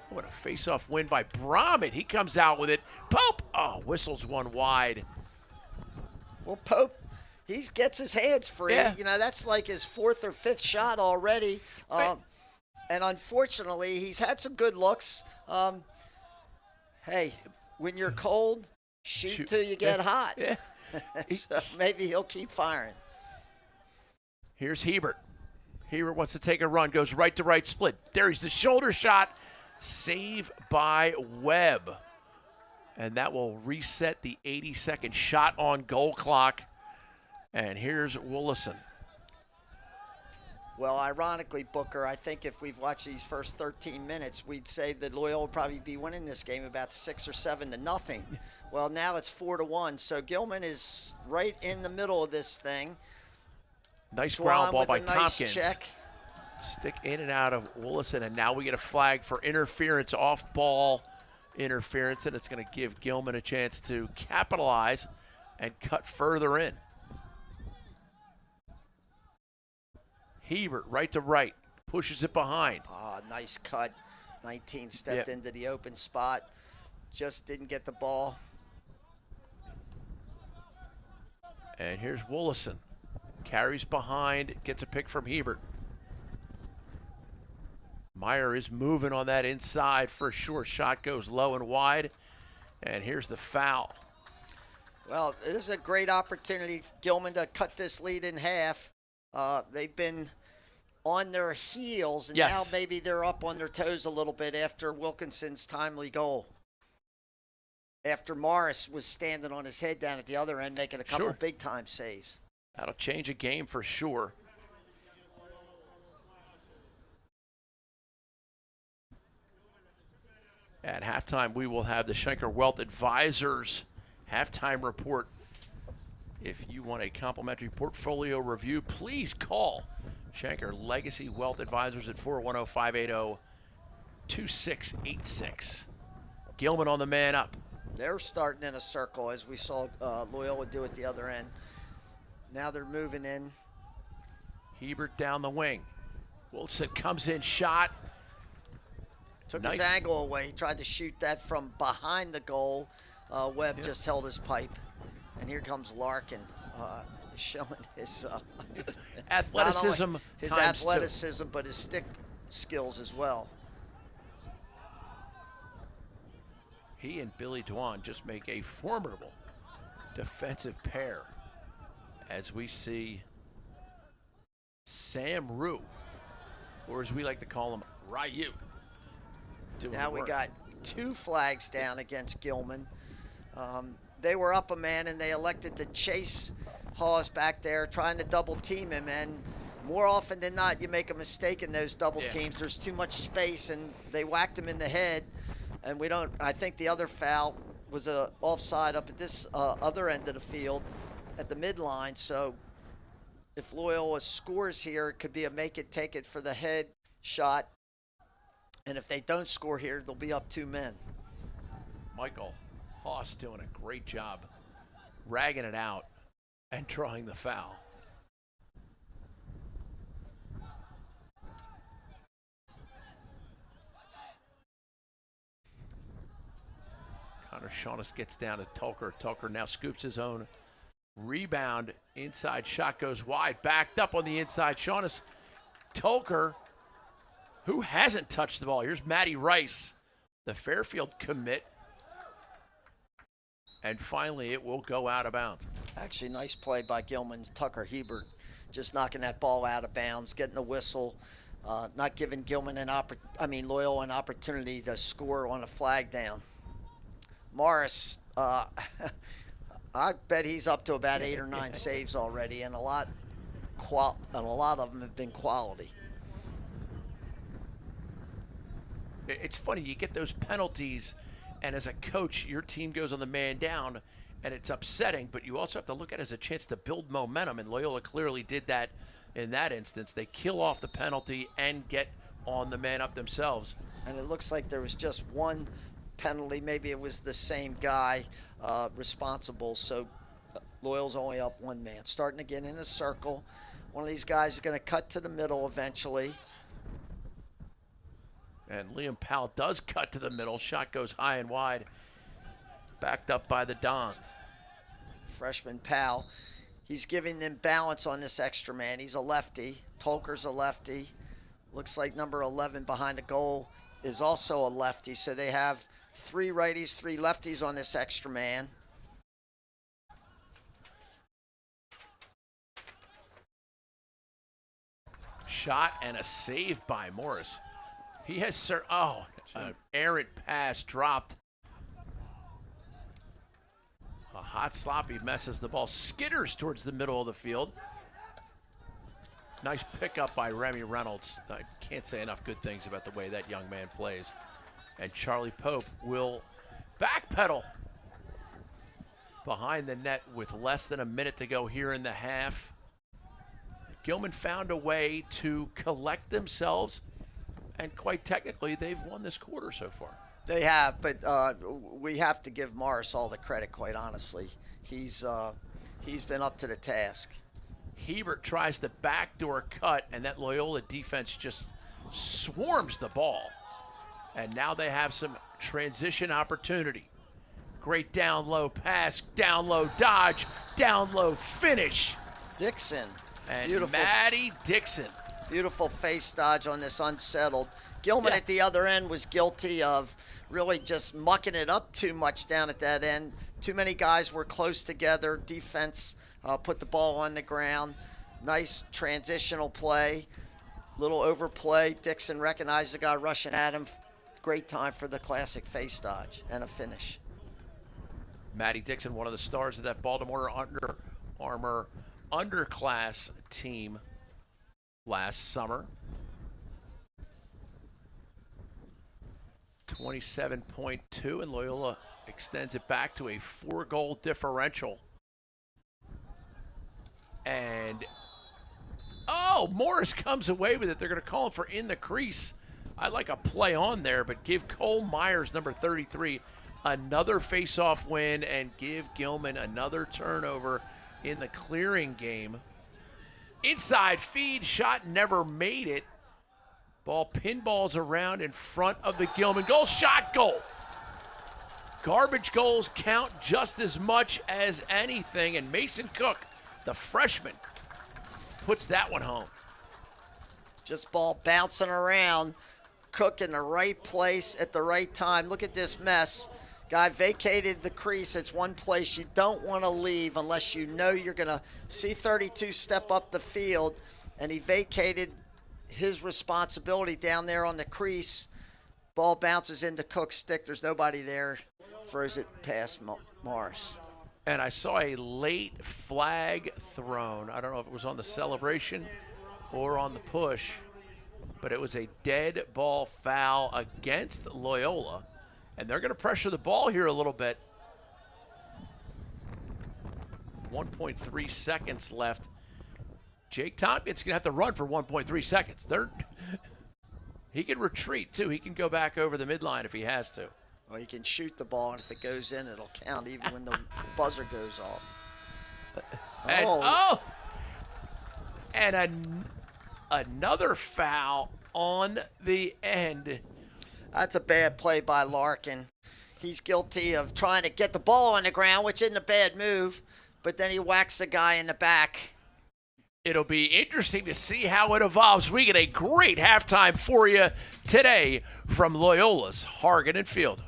A: What a face-off win by Bromett. He comes out with it. Pope! Oh, whistles one wide.
B: Well, Pope, he gets his hands free.
A: Yeah.
B: You know, that's like his 4th or 5th shot already.
A: Right.
B: And unfortunately, he's had some good looks. Hey, when you're cold, shoot till you get hot.
A: Yeah.
B: So maybe he'll keep firing.
A: Here's Hebert. Hebert wants to take a run, goes right to right split. There's the shoulder shot. Save by Webb. And that will reset the 80-second shot on goal clock. And here's Willison.
B: Well, ironically, Booker, I think if we've watched these first 13 minutes, we'd say that Loyola would probably be winning this game about 6 or 7-0. Well, now it's 4-1. So Gilman is right in the middle of this thing.
A: Nice ground ball by
B: nice
A: Tompkins.
B: Check.
A: Stick in and out of Willison, and now we get a flag for interference, off-ball interference, and it's going to give Gilman a chance to capitalize and cut further in. Hebert, right to right, pushes it behind.
B: Nice cut. 19 stepped into the open spot. Just didn't get the ball.
A: And here's Willison. Carries behind, gets a pick from Hebert. Meyer is moving on that inside for sure. Shot goes low and wide. And here's the foul.
B: Well, this is a great opportunity for Gilman to cut this lead in half. They've been on their heels, and now maybe they're up on their toes a little bit after Wilkinson's timely goal. After Morris was standing on his head down at the other end, making a couple big-time saves.
A: That'll change a game for sure. At halftime, we will have the Schenker Wealth Advisors halftime report. If you want a complimentary portfolio review, please call Schenker Legacy Wealth Advisors at 410-580-2686. Gilman on the man up.
B: They're starting in a circle, as we saw Loyola do at the other end. Now they're moving in.
A: Hebert down the wing. Wilson comes in, shot.
B: Took his angle away. He tried to shoot that from behind the goal. Webb just held his pipe. And here comes Larkin, showing his
A: athleticism,
B: his athleticism, but his stick skills as well.
A: He and Billy Dwan just make a formidable defensive pair, as we see Sam Rue, or as we like to call him, Ryu.
B: Now we got 2 flags down against Gilman. They were up a man, and they elected to chase Hawes back there, trying to double team him. And more often than not, you make a mistake in those double teams. There's too much space, and they whacked him in the head. And we don't. I think the other foul was a offside up at this other end of the field, at the midline. So if Loyola scores here, it could be a make it, take it for the head shot. And if they don't score here, they'll be up 2 men.
A: Michael Haas doing a great job ragging it out and drawing the foul. Connor Shaughness gets down to Tulker. Tulker now scoops his own rebound. Inside shot goes wide. Backed up on the inside. Shaughness. Tulker, who hasn't touched the ball. Here's Matty Rice, the Fairfield commit. And finally, it will go out of bounds.
B: Actually, nice play by Gilman. Tucker Hebert just knocking that ball out of bounds, getting the whistle. not giving Gilman Loyola an opportunity to score on a flag down. Morris, I bet he's up to about 8 or 9 saves already, and a lot of them have been quality.
A: It's funny, you get those penalties, and as a coach, your team goes on the man down, and it's upsetting, but you also have to look at it as a chance to build momentum, and Loyola clearly did that in that instance. They kill off the penalty and get on the man up themselves.
B: And it looks like there was just one penalty. Maybe it was the same guy responsible, so Loyola's only up 1 man. Starting again in a circle. One of these guys is going to cut to the middle eventually.
A: And Liam Powell does cut to the middle. Shot goes high and wide. Backed up by the Dons.
B: Freshman Powell. He's giving them balance on this extra man. He's a lefty. Tolker's a lefty. Looks like number 11 behind the goal is also a lefty. So they have 3 righties, 3 lefties on this extra man.
A: Shot and a save by Morris. He has, an errant pass dropped. A hot sloppy messes the ball. Skitters towards the middle of the field. Nice pickup by Remy Reynolds. I can't say enough good things about the way that young man plays. And Charlie Pope will backpedal behind the net with less than a minute to go here in the half. Gilman found a way to collect themselves, and quite technically, they've won this quarter so far.
B: They have, but we have to give Morris all the credit, quite honestly. He's been up to the task.
A: Hebert tries the backdoor cut, and that Loyola defense just swarms the ball. And now they have some transition opportunity. Great down low pass, down low dodge, down low finish.
B: Dixon.
A: And
B: beautiful,
A: Maddie Dixon.
B: Beautiful face dodge on this unsettled. Gilman at the other end was guilty of really just mucking it up too much down at that end. Too many guys were close together. Defense put the ball on the ground. Nice transitional play. Little overplay. Dixon recognized the guy rushing at him. Great time for the classic face dodge and a finish.
A: Maddie Dixon, one of the stars of that Baltimore Under Armour underclass team last summer. 27.2, and Loyola extends it back to a 4-goal differential. And, Morris comes away with it. They're going to call him for in the crease. I like a play on there, but give Cole Myers, number 33, another face-off win and give Gilman another turnover in the clearing game. Inside feed, shot never made it. Ball pinballs around in front of the Gilman goal. Shot goal. Garbage goals count just as much as anything, and Mason Cook, the freshman, puts that one home.
B: Just ball bouncing around. Cook in the right place at the right time. Look at this mess. Guy vacated the crease. It's one place you don't want to leave unless you know you're going to see 32 step up the field, and he vacated his responsibility down there on the crease. Ball bounces into Cook's stick. There's nobody there. Throws it past Morris.
A: And I saw a late flag thrown. I don't know if it was on the celebration or on the push, but it was a dead ball foul against Loyola. And they're going to pressure the ball here a little bit. 1.3 seconds left. Jake Tompkins going to have to run for 1.3 seconds. He can retreat, too. He can go back over the midline if he has to.
B: Well, he can shoot the ball, and if it goes in, it'll count even when the buzzer goes off.
A: And another foul on the end.
B: That's a bad play by Larkin. He's guilty of trying to get the ball on the ground, which isn't a bad move, but then he whacks the guy in the back.
A: It'll be interesting to see how it evolves. We get a great halftime for you today from Loyola's Hargan and Field.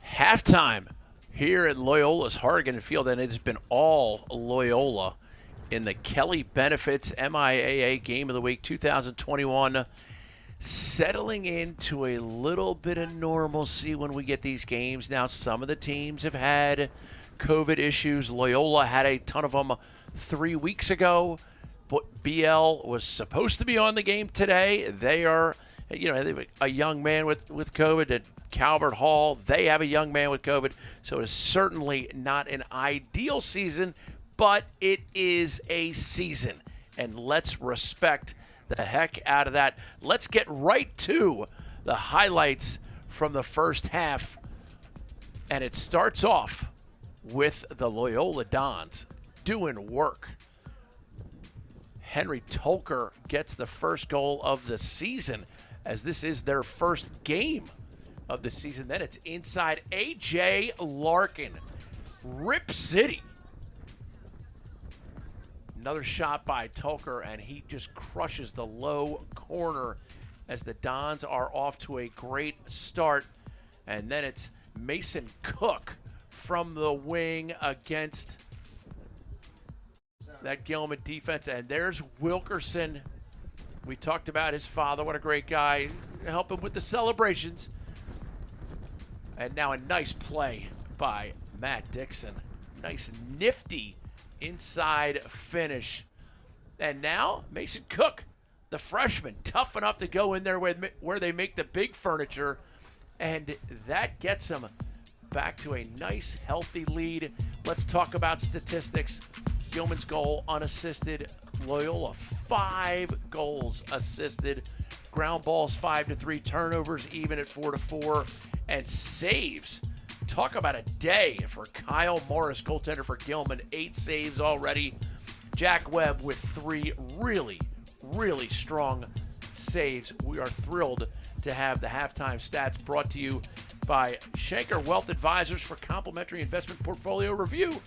A: Halftime here at Loyola's Hargan Field, and it's been all Loyola in the Kelly Benefits MIAA Game of the Week 2021. Settling into a little bit of normalcy when we get these games. Now, some of the teams have had COVID issues. Loyola had a ton of them 3 weeks ago. But BL was supposed to be on the game today. They are, they have a young man with COVID at Calvert Hall. They have a young man with COVID. So it is certainly not an ideal season, but it is a season. And let's respect the heck out of that. Let's get right to the highlights from the first half. And it starts off with the Loyola Dons doing work. Henry Tolker gets the first goal of the season, as this is their first game of the season. Then it's inside A.J. Larkin. Rip City. Another shot by Tolker, and he just crushes the low corner as the Dons are off to a great start. And then it's Mason Cook from the wing against that Gilman defense. And there's Wilkerson. We talked about his father. What a great guy. Help him with the celebrations. And now a nice play by Matt Dixon. Nice, nifty inside finish. And now Mason Cook, the freshman, tough enough to go in there where they make the big furniture. And that gets him back to a nice, healthy lead. Let's talk about statistics. Gilman's goal unassisted. Loyola 5 goals assisted. Ground balls 5-3. Turnovers even at 4-4. And saves. Talk about a day for Kyle Morris, goaltender for Gilman. 8 saves already. Jack Webb with 3 really, really strong saves. We are thrilled to have the halftime stats brought to you by Schenker Wealth Advisors for complimentary investment portfolio review.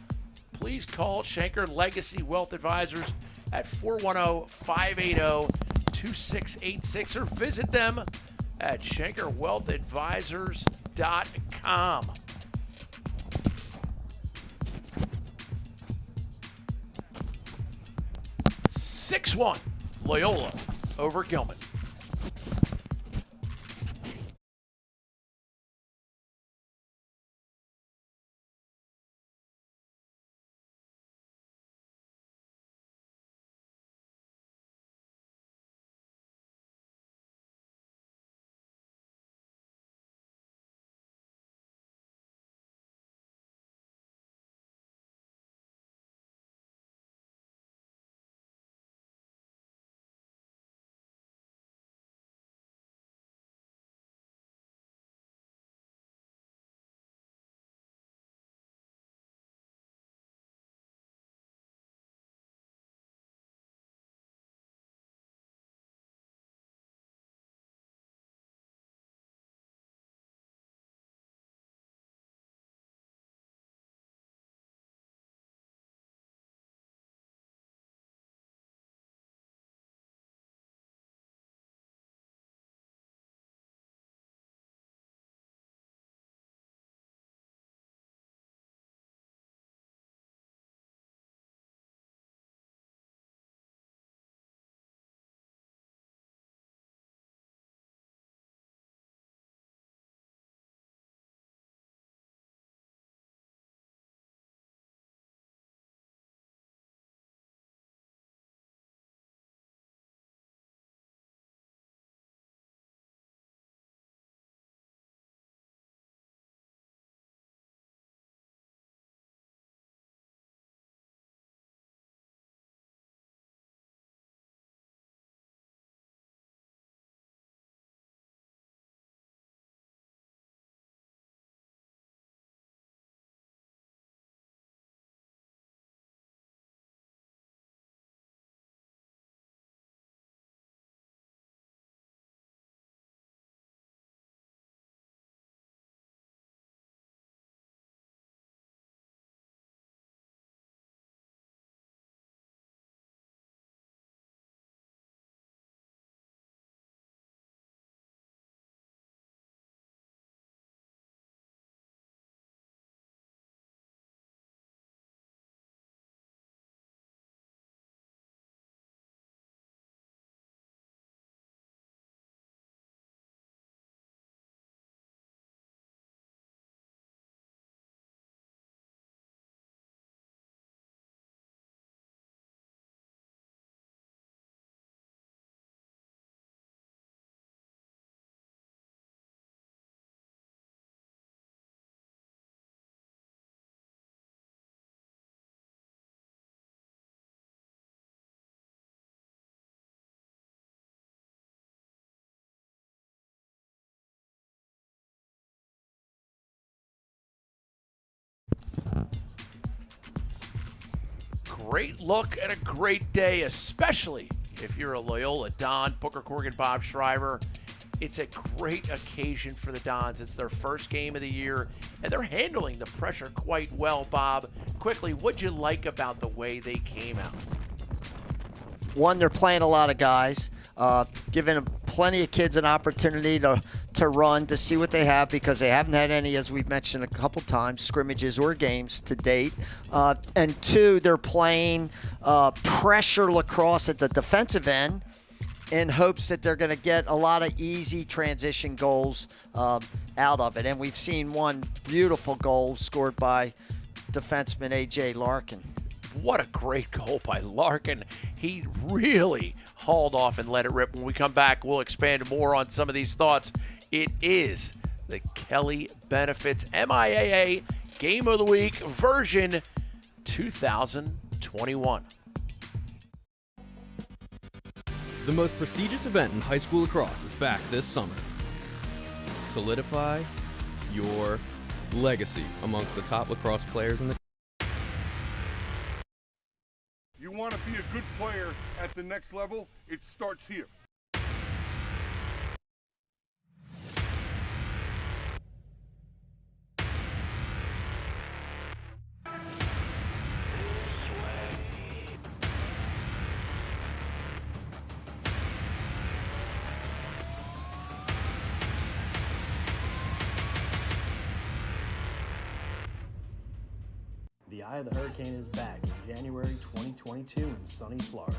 A: Please call Schenker Legacy Wealth Advisors at 410-580-2686 or visit them at schenkerwealthadvisors.com. 6-1 Loyola over Gilman. great look and a great day, especially if you're a Loyola Don. Booker Corrigan, Bob Schreiber. It's a great occasion for the Dons. It's their first game of the year, and they're handling the pressure quite well, Bob. Quickly, what'd you like about the way they came out?
B: One, they're playing a lot of guys, giving plenty of kids an opportunity to run, to see what they have, because they haven't had any, as we've mentioned a couple times, scrimmages or games to date. And two, they're playing pressure lacrosse at the defensive end in hopes that they're going to get a lot of easy transition goals out of it. And we've seen one beautiful goal scored by defenseman A.J. Larkin.
A: What a great goal by Larkin. He really hauled off and let it rip. When we come back, we'll expand more on some of these thoughts. It is the Kelly Benefits MIAA Game of the Week version 2021.
I: The most prestigious event in high school lacrosse is back this summer. Solidify your legacy amongst the top lacrosse players in the
J: You want to be a good player at the next level? It starts here.
H: The Eye of the Hurricane is back in January 2022 in sunny Florida.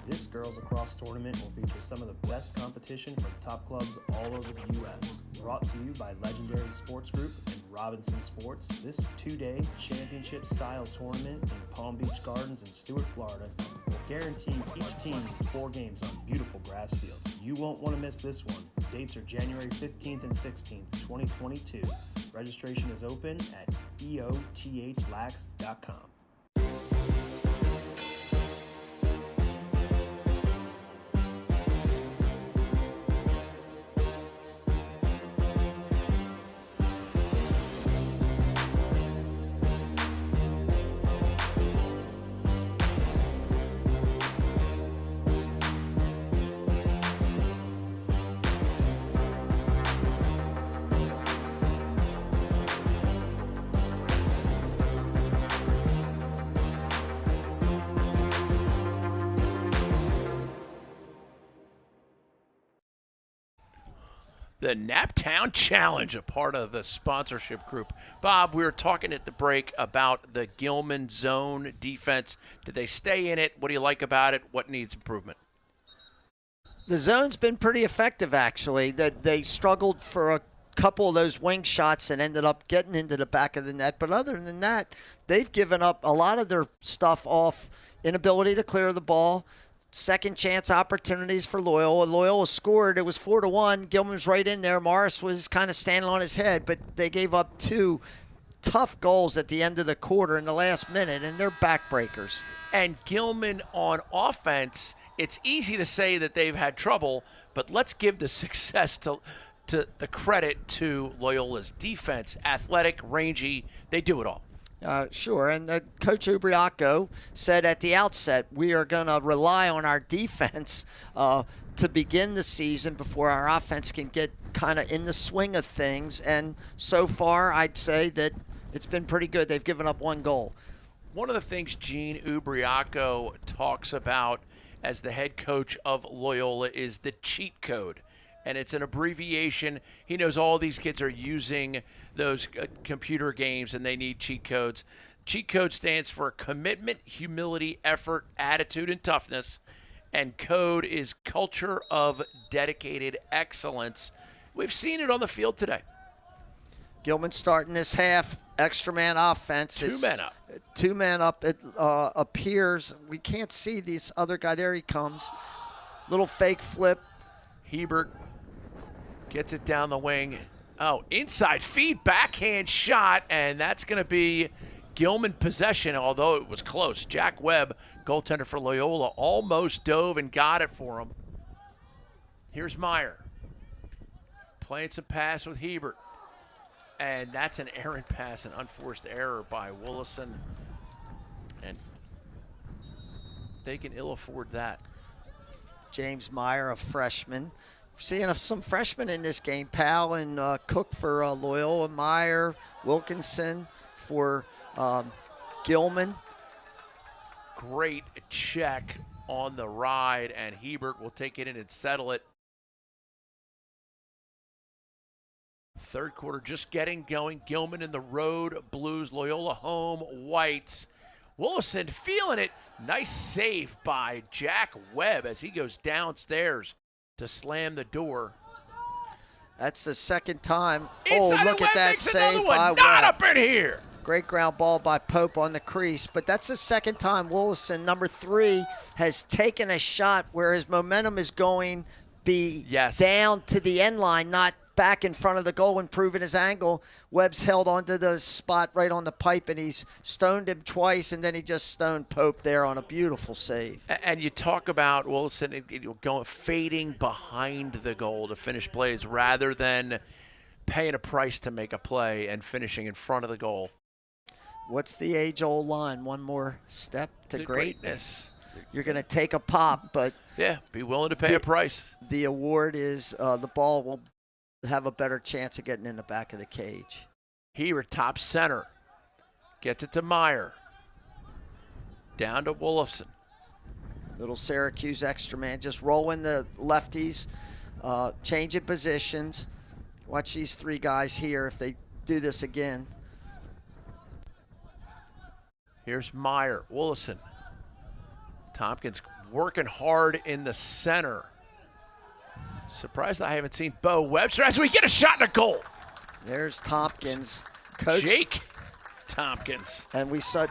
H: This girls lacrosse tournament will feature some of the best competition from top clubs all over the U.S. Brought to you by Legendary Sports Group and Robinson Sports, this two-day championship-style tournament in Palm Beach Gardens in Stuart, Florida, will guarantee each team 4 games on beautiful grass fields. You won't want to miss this one. Dates are January 15th and 16th, 2022. Registration is open at eothlax.com.
A: The Naptown Challenge, a part of the sponsorship group. Bob, we were talking at the break about the Gilman zone defense. Did they stay in it? What do you like about it? What needs improvement?
B: The zone's been pretty effective, actually. They struggled for a couple of those wing shots and ended up getting into the back of the net. But other than that, they've given up a lot of their stuff off inability to clear the ball. Second chance opportunities for Loyola. Loyola scored. It was 4-1. Gilman was right in there. Morris was kind of standing on his head, but they gave up 2 tough goals at the end of the quarter in the last minute, and they're backbreakers.
A: And Gilman on offense, it's easy to say that they've had trouble, but let's give the success to the credit to Loyola's defense. Athletic, rangy, they do it all.
B: Sure, and Coach Ubriaco said at the outset, we are going to rely on our defense to begin the season before our offense can get kind of in the swing of things. And so far, I'd say that it's been pretty good. They've given up 1 goal.
A: One of the things Gene Ubriaco talks about as the head coach of Loyola is the cheat code. And it's an abbreviation. He knows all these kids are using those computer games and they need cheat codes. Cheat code stands for commitment, humility, effort, attitude, and toughness. And code is culture of dedicated excellence. We've seen it on the field today.
B: Gilman starting this half, extra man offense.
A: 2 men up.
B: 2 men up. It appears. We can't see this other guy. There he comes. Little fake flip.
A: Hebert gets it down the wing. Oh, inside feed, backhand shot, and that's going to be Gilman possession, although it was close. Jack Webb, goaltender for Loyola, almost dove and got it for him. Here's Meyer. Playing some pass with Hebert. And that's an errant pass, an unforced error by Willison. And they can ill afford that.
B: James Meyer, a freshman. Seeing some freshmen in this game. Powell and Cook for Loyola. Meyer, Wilkinson for Gilman.
A: Great check on the ride, and Hebert will take it in and settle it. Third quarter just getting going. Gilman in the road blues. Loyola home whites. Willison feeling it. Nice save by Jack Webb as he goes downstairs to slam the door.
B: That's the second time.
A: Inside,
B: look at that save by
A: Not
B: Webb.
A: up in here.
B: Great ground ball by Pope on the crease. But that's the second time Willison, number 3, has taken a shot where his momentum is going down to the end line, not back in front of the goal, improving his angle. Webb's held onto the spot right on the pipe, and he's stoned him twice, and then he just stoned Pope there on a beautiful save.
A: And you talk about Willison going fading behind the goal to finish plays rather than paying a price to make a play and finishing in front of the goal.
B: What's the age-old line? One more step to greatness. You're going to take a pop, but
A: be willing to pay a price.
B: The award is the ball will have a better chance of getting in the back of the cage.
A: Here, top center. Gets it to Meyer. Down to Wolfson.
B: Little Syracuse extra man, just rolling the lefties, changing positions. Watch these 3 guys here if they do this again.
A: Here's Meyer, Willison. Tompkins working hard in the center. Surprised I haven't seen Bo Webster as we get a shot in a goal.
B: There's Tompkins. Coach
A: Jake Tompkins.
B: And we said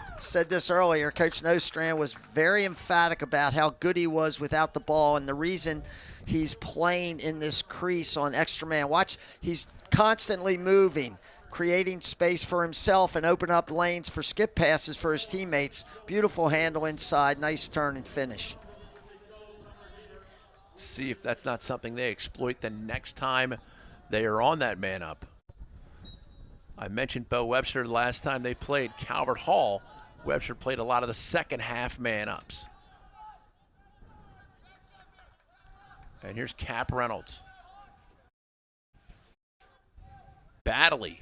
B: this earlier. Coach Nostrand was very emphatic about how good he was without the ball and the reason he's playing in this crease on extra man. Watch, he's constantly moving, creating space for himself and open up lanes for skip passes for his teammates. Beautiful handle inside, nice turn and finish.
A: See if that's not something they exploit the next time they are on that man up. I mentioned Bo Webster last time they played Calvert Hall. Webster played a lot of the second half man ups. And here's Cap Reynolds. Baddeley.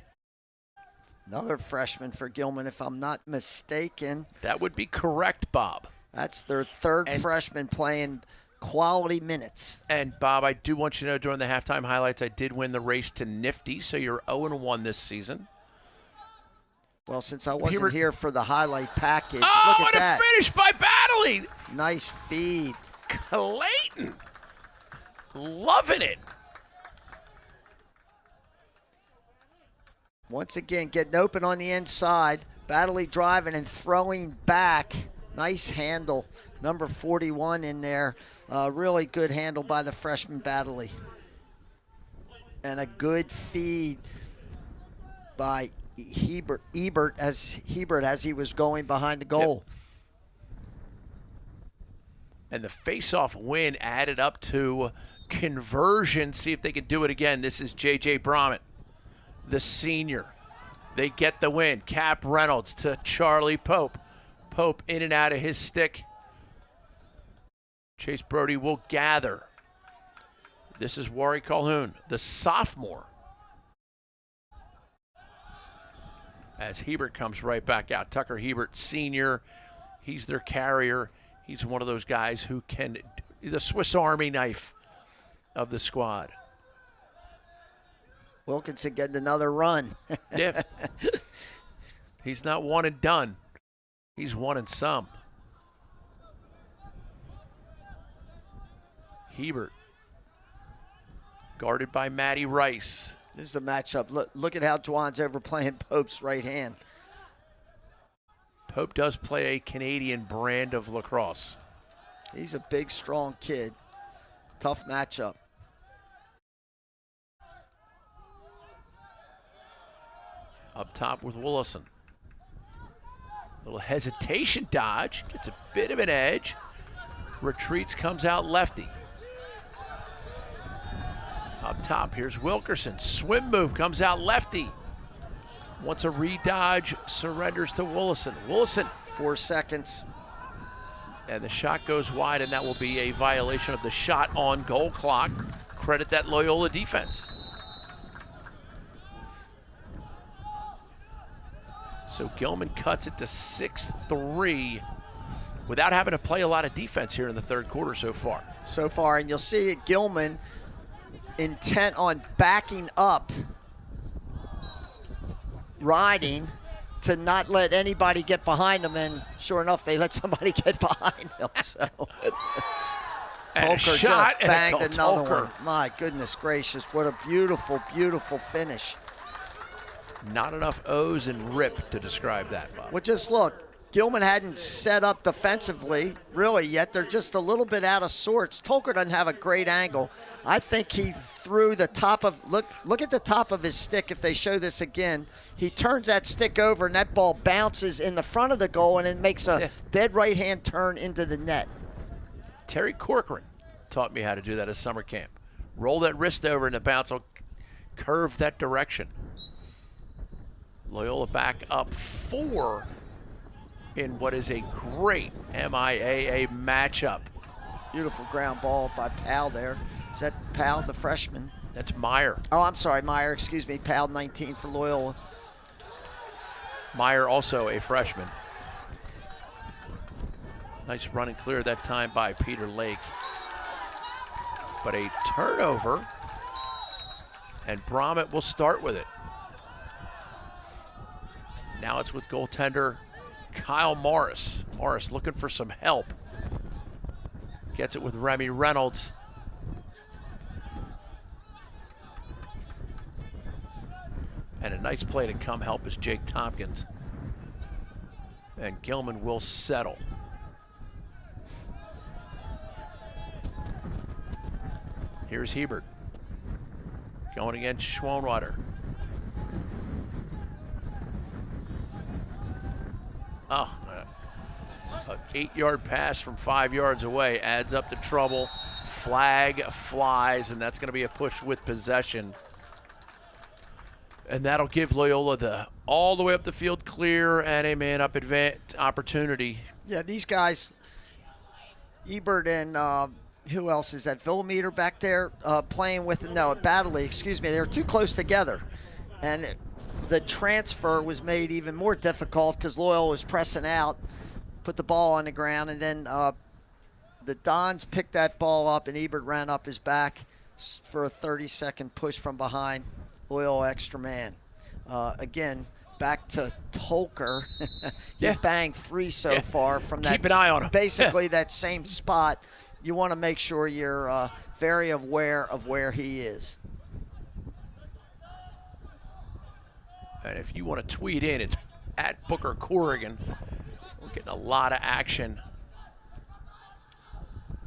B: Another freshman for Gilman, if I'm not mistaken.
A: That would be correct, Bob.
B: That's their third freshman playing quality minutes.
A: And, Bob, I do want you to know during the halftime highlights, I did win the race to Nifty, so you're 0-1 this season.
B: Well, since I wasn't here for the highlight package,
A: oh,
B: look at
A: what
B: that.
A: A finish by Baddeley.
B: Nice feed.
A: Clayton. Loving it.
B: Once again, getting open on the inside. Baddeley driving and throwing back. Nice handle. Number 41 in there. Really good handle by the freshman Baddeley. And a good feed by Hebert as he was going behind the goal.
A: Yep. And the face-off win added up to conversion. See if they can do it again. This is J.J. Brahman, the senior. They get the win. Cap Reynolds to Charlie Pope. Pope in and out of his stick. Chase Brody will gather. This is Wari Calhoun, the sophomore. As Hebert comes right back out. Tucker Hebert, senior. He's their carrier. He's one of those guys who can, the Swiss Army knife of the squad.
B: Wilkinson getting another run.
A: Yeah. He's not one and done. He's one and some. Hebert. Guarded by Matty Rice.
B: This is a matchup. Look at how Dwan's overplaying Pope's right hand.
A: Pope does play a Canadian brand of lacrosse.
B: He's a big, strong kid. Tough matchup.
A: Up top with Willison. Little hesitation dodge. Gets a bit of an edge. Retreats, comes out lefty. Up top, here's Wilkerson. Swim move, comes out lefty. Wants a re-dodge, surrenders to Willison. Willison.
B: 4 seconds.
A: And the shot goes wide, and that will be a violation of the shot on goal clock. Credit that Loyola defense. So Gilman cuts it to 6-3 without having to play a lot of defense here in the third quarter so far.
B: And you'll see it, Gilman intent on backing up, riding to not let anybody get behind them, and sure enough, they let somebody get behind them. So
A: and
B: Tolker
A: shot
B: just banged
A: and
B: another
A: Tolker.
B: one. My goodness gracious, what a beautiful, beautiful finish.
A: Not enough O's and rip to describe that, Bob.
B: Well, just look. Gilman hadn't set up defensively, really, yet. They're just a little bit out of sorts. Tolker doesn't have a great angle. I think he threw the top of, look at the top of his stick if they show this again. He turns that stick over, and that ball bounces in the front of the goal, and it makes a dead right-hand turn into the net.
A: Terry Corcoran taught me how to do that at summer camp. Roll that wrist over, and the bounce will curve that direction. Loyola back up 4 in what is a great MIAA matchup.
B: Beautiful ground ball by Powell there. Is that Powell, the freshman?
A: That's Meyer.
B: Oh, I'm sorry, Meyer, excuse me. Powell, 19 for Loyola.
A: Meyer also a freshman. Nice run and clear that time by Peter Lake. But a turnover, and Bromett will start with it. Now it's with goaltender Kyle Morris. Morris looking for some help. Gets it with Remy Reynolds. And a nice play to come help is Jake Tompkins. And Gilman will settle. Here's Hebert. Going against Schwanwater. Oh, an 8-yard pass from 5 yards away adds up to trouble. Flag flies, and that's going to be a push with possession. And that'll give Loyola all the way up the field clear and a man-up opportunity.
B: Yeah, these guys, Ebert and who else is that? Villameter back there playing with, no, Baddeley, excuse me. They were too close together. And the transfer was made even more difficult because Loyola was pressing out, put the ball on the ground, and then the Dons picked that ball up, and Ebert ran up his back for a 30-second push from behind. Loyola extra man. Again, back to Tolker. He's banged 3 so far from that.
A: Keep an eye on him.
B: Basically that same spot. You want to make sure you're very aware of where he is.
A: And if you want to tweet in, it's at Booker Corrigan. We're getting a lot of action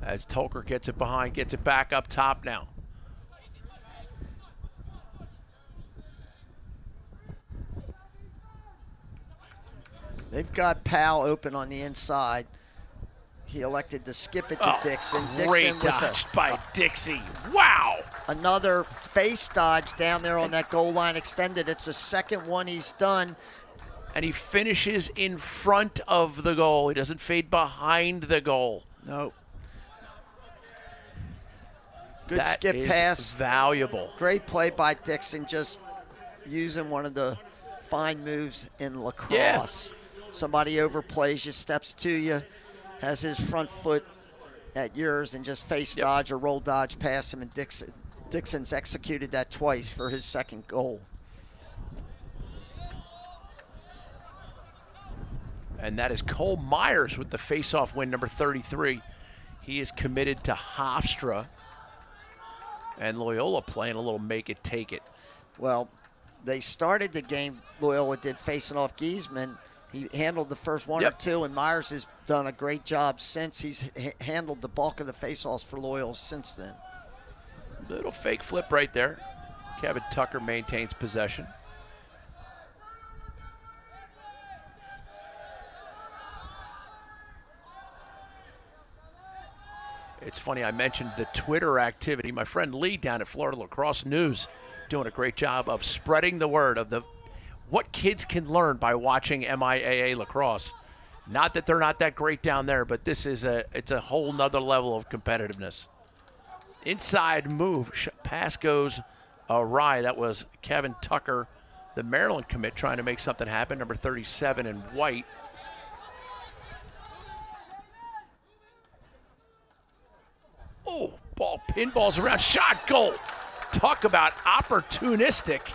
A: as Tolker gets it behind, gets it back up top now.
B: They've got Powell open on the inside. He elected to skip it to Dixon.
A: Great dodge by Dixie. Wow.
B: Another face dodge down there on that goal line extended. It's the second one he's done.
A: And he finishes in front of the goal. He doesn't fade behind the goal.
B: No. Good
A: That
B: skip
A: is
B: pass.
A: Valuable.
B: Great play by Dixon, just using one of the fine moves in lacrosse. Somebody overplays you, steps to you, has his front foot at yours, and just face dodge or roll dodge past him, and Dixon's executed that twice for his second goal.
A: And that is Cole Myers with the face-off win, number 33. He is committed to Hofstra. And Loyola playing a little make it, take it.
B: Well, they started the game, Loyola did, facing off Gilman. He handled the first one or two, and Myers has done a great job since. He's handled the bulk of the face-offs for Loyola since then.
A: Little fake flip right there. Kevin Tucker maintains possession. It's funny, I mentioned the Twitter activity. My friend Lee down at Florida Lacrosse News doing a great job of spreading the word of what kids can learn by watching MIAA lacrosse. Not that they're not that great down there, but it's a whole nother level of competitiveness. Inside move, pass goes awry. That was Kevin Tucker, the Maryland commit, trying to make something happen. Number 37 in white. Oh, ball pinballs around, shot, goal. Talk about opportunistic.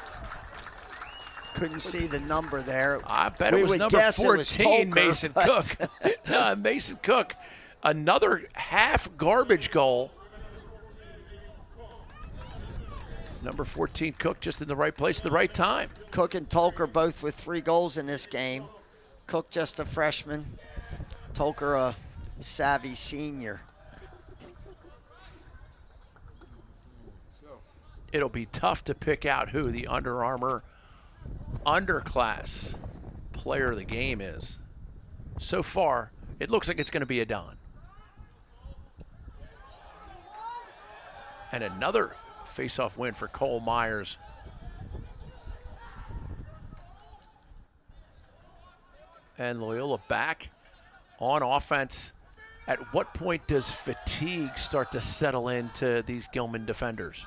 B: Couldn't see the number there.
A: I bet it was number 14, Mason Cook. Mason Cook, another half garbage goal. Number 14, Cook, just in the right place at the right time.
B: Cook and Tolker both with 3 goals in this game. Cook just a freshman. Tolker a savvy senior.
A: It'll be tough to pick out who the Under Armour underclass player of the game is. So far, it looks like it's going to be a Don. And another face-off win for Cole Myers. And Loyola back on offense. At what point does fatigue start to settle into these Gilman defenders?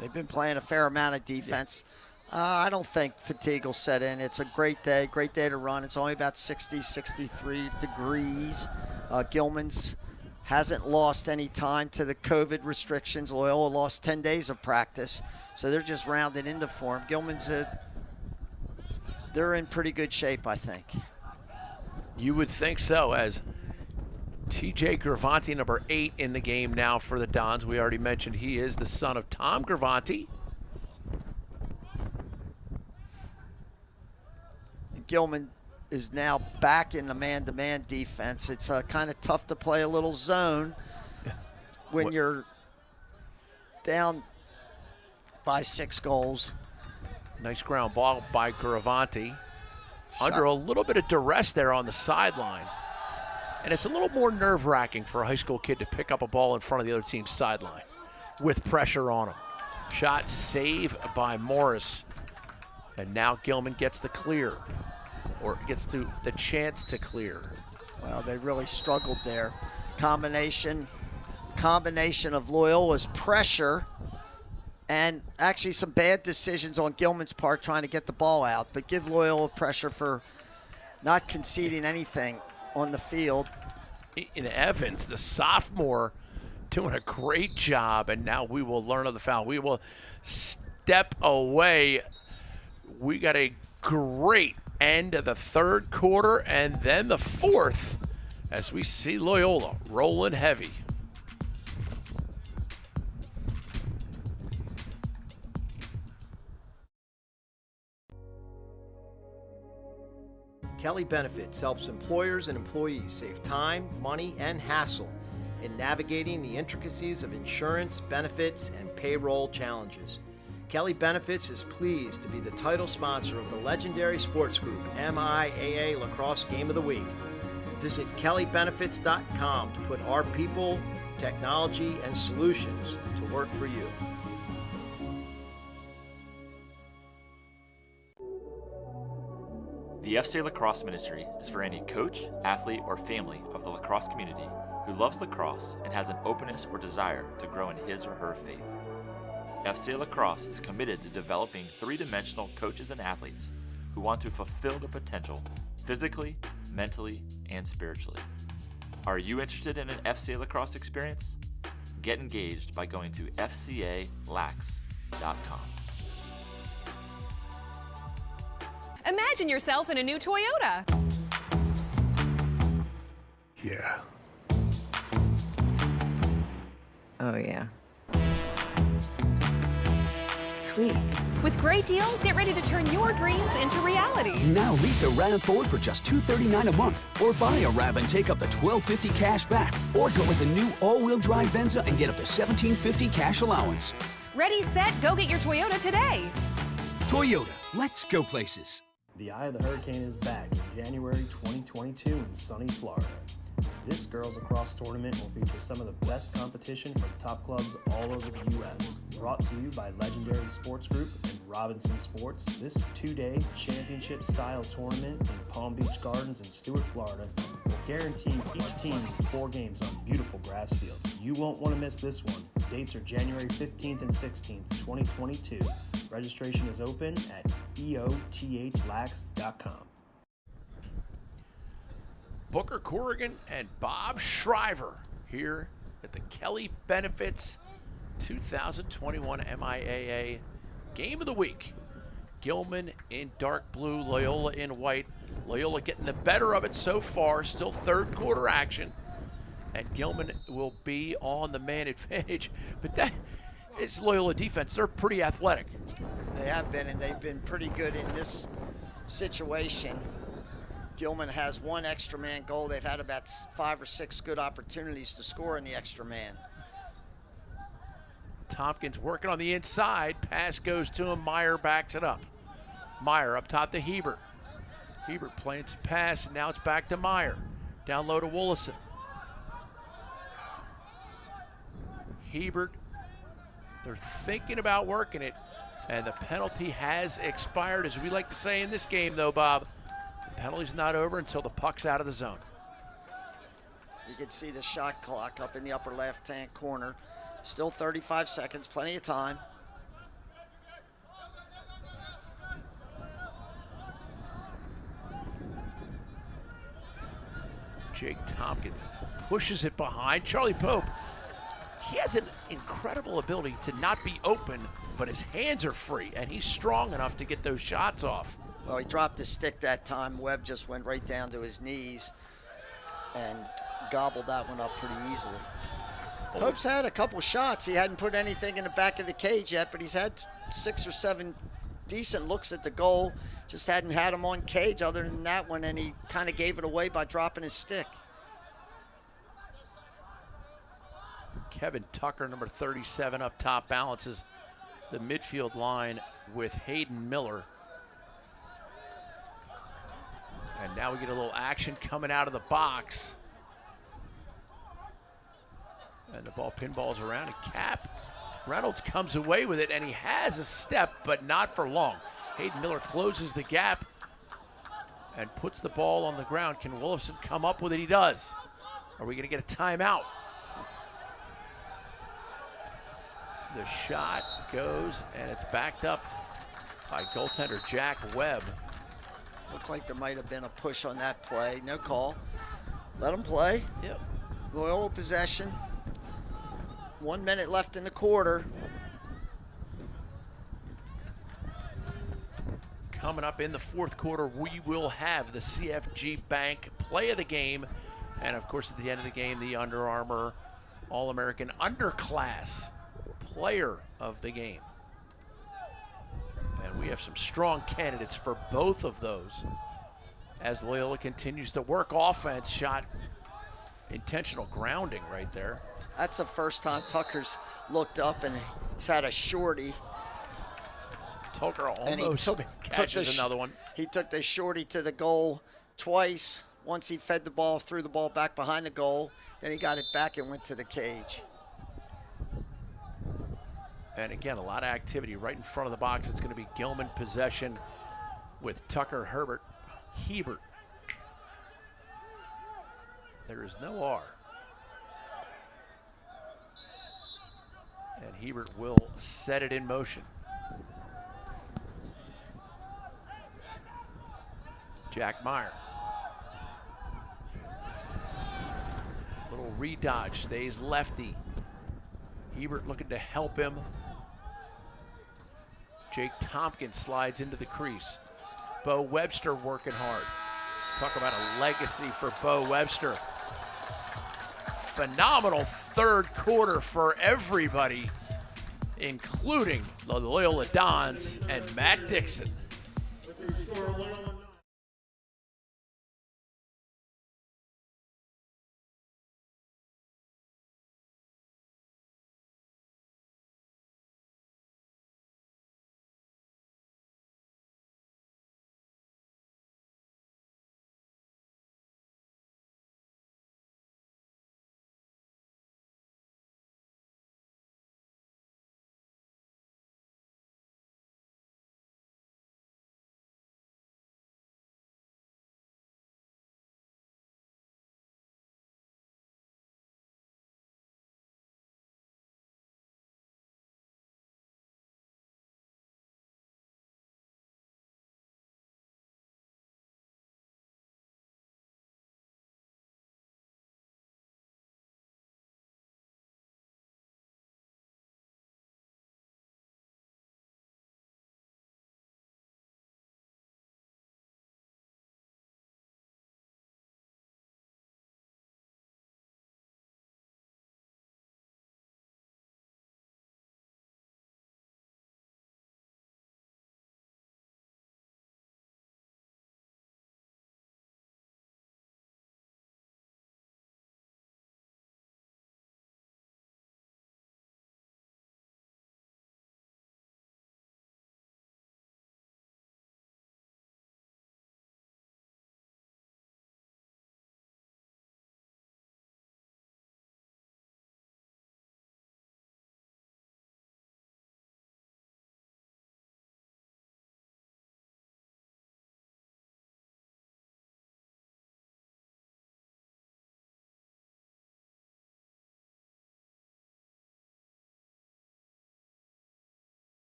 B: They've been playing a fair amount of defense. I don't think fatigue will set in. It's a great day to run. It's only about 60, 63 degrees. Gilman's hasn't lost any time to the COVID restrictions. Loyola lost 10 days of practice, so they're just rounded into form. Gilman's, they're in pretty good shape, I think.
A: You would think so, as TJ Gravanti, number 8 in the game now for the Dons. We already mentioned he is the son of Tom Gravanti.
B: Gilman is now back in the man-to-man defense. It's kind of tough to play a little zone when you're down by 6 goals.
A: Nice ground ball by Gravanti. Under a little bit of duress there on the sideline. And it's a little more nerve-wracking for a high school kid to pick up a ball in front of the other team's sideline with pressure on him. Shot save by Morris. And now Gilman gets the clear, or gets to the chance to clear.
B: Well, they really struggled there. Combination of Loyola's pressure and actually some bad decisions on Gilman's part trying to get the ball out, but give Loyola pressure for not conceding anything on the field.
A: In Evans, the sophomore, doing a great job, and now we will learn of the foul. We will step away. We got a great end of the third quarter and then the fourth as we see Loyola rolling heavy.
C: Kelly Benefits helps employers and employees save time, money, and hassle in navigating the intricacies of insurance, benefits, and payroll challenges. Kelly Benefits is pleased to be the title sponsor of the legendary sports group MIAA Lacrosse Game of the Week. Visit kellybenefits.com to put our people, technology, and solutions to work for you.
G: The FCA Lacrosse Ministry is for any coach, athlete, or family of the lacrosse community who loves lacrosse and has an openness or desire to grow in his or her faith. FCA Lacrosse is committed to developing three-dimensional coaches and athletes who want to fulfill their potential physically, mentally, and spiritually. Are you interested in an FCA Lacrosse experience? Get engaged by going to fcalax.com.
D: Imagine yourself in a new Toyota.
J: Yeah.
E: Oh, yeah. Sweet.
D: With great deals, get ready to turn your dreams into reality.
F: Now lease a RAV4 for just $239 a month. Or buy a RAV and take up to $1,250 cash back. Or go with the new all-wheel drive Venza and get up to $1,750 cash allowance.
D: Ready, set, go get your Toyota today.
F: Toyota, let's go places.
H: The Eye of the Hurricane is back in January 2022 in sunny Florida. This girls lacrosse tournament will feature some of the best competition from top clubs all over the U.S. Brought to you by legendary sports group and Robinson Sports, this 2-day championship-style tournament in Palm Beach Gardens in Stuart, Florida, will guarantee each team 4 games on beautiful grass fields. You won't want to miss this one. Dates are January 15th and 16th, 2022. Registration is open at eothlax.com.
A: Booker Corrigan and Bob Shriver here at the Kelly Benefits 2021 MIAA Game of the Week. Gilman in dark blue, Loyola in white. Loyola getting the better of it so far, still third quarter action. And Gilman will be on the man advantage. But that is Loyola defense. They're pretty athletic.
B: They have been, and they've been pretty good in this situation. Gilman has 1 extra man goal. They've had about 5 or 6 good opportunities to score in the extra man.
A: Tompkins working on the inside. Pass goes to him. Meyer backs it up. Meyer up top to Hebert. Hebert playing some pass, and now it's back to Meyer. Down low to Willison. Hebert, they're thinking about working it, and the penalty has expired. As we like to say in this game, though, Bob, the penalty's not over until the puck's out of the zone.
B: You can see the shot clock up in the upper left-hand corner. Still 35 seconds, plenty of time.
A: Jake Tompkins pushes it behind. Charlie Pope, he has an incredible ability to not be open, but his hands are free, and he's strong enough to get those shots off.
B: Well, he dropped his stick that time. Webb just went right down to his knees and gobbled that one up pretty easily. Pope's had a couple shots. He hadn't put anything in the back of the cage yet, but he's had 6 or 7 decent looks at the goal. Just hadn't had him on cage other than that one, and he kind of gave it away by dropping his stick.
A: Kevin Tucker, number 37, up top, balances the midfield line with Hayden Miller. And now we get a little action coming out of the box. And the ball pinballs around, and Cap Reynolds comes away with it, and he has a step, but not for long. Hayden Miller closes the gap and puts the ball on the ground. Can Wolfson come up with it? He does. Are we going to get a timeout? The shot goes, and it's backed up by goaltender Jack Webb.
B: Looked like there might have been a push on that play. No call. Let him play.
A: Yep.
B: Loyola possession. 1 minute left in the quarter.
A: Coming up in the fourth quarter, we will have the CFG Bank play of the game. And of course, at the end of the game, the Under Armour All-American Underclass player of the game. And we have some strong candidates for both of those as Loyola continues to work offense. Shot, intentional grounding right there.
B: That's the first time Tucker's looked up, and he's had a shorty.
A: Tucker almost catches another one.
B: He took the shorty to the goal twice. Once he fed the ball, threw the ball back behind the goal. Then he got it back and went to the cage.
A: And again, a lot of activity right in front of the box. It's going to be Gilman possession with Tucker, Hebert. There is no R. And Hebert will set it in motion. Jack Meyer. Little re-dodge, stays lefty. Hebert looking to help him. Jake Tompkins slides into the crease. Bo Webster working hard. Talk about a legacy for Bo Webster. Phenomenal third quarter for everybody, including the Loyola Dons and Matt Dixon.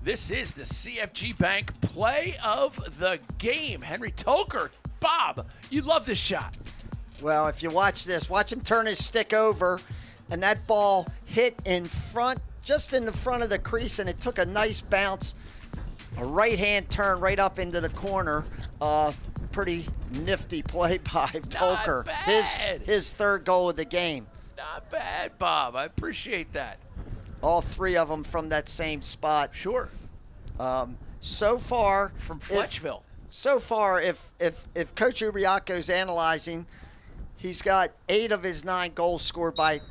A: This is the CFG Bank play of the game. Henry Tolker, Bob, you love this shot.
B: Well, if you watch this, watch him turn his stick over, and that ball hit in front, just in the front of the crease, and it took a nice bounce, a right-hand turn right up into the corner. Pretty nifty play by Tolker. His third goal of the game.
A: Not bad, Bob. I appreciate that.
B: All three of them from that same spot.
A: Sure.
B: So far,
A: from Fletchville.
B: If Coach Ubriaco's analyzing, he's got 8 of his 9 goals scored by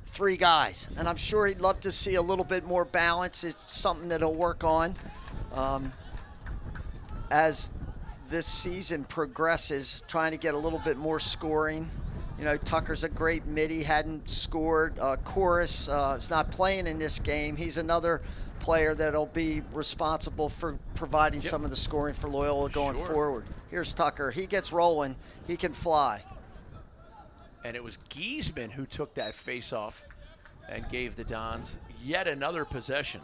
B: 3 guys, and I'm sure he'd love to see a little bit more balance. It's something that he'll work on as this season progresses, trying to get a little bit more scoring. You know, Tucker's a great mid. He hadn't scored. Chorus is not playing in this game. He's another player that'll be responsible for providing some of the scoring for Loyola going forward. Here's Tucker. He gets rolling. He can fly.
A: And it was Gilman who took that face-off and gave the Dons yet another possession.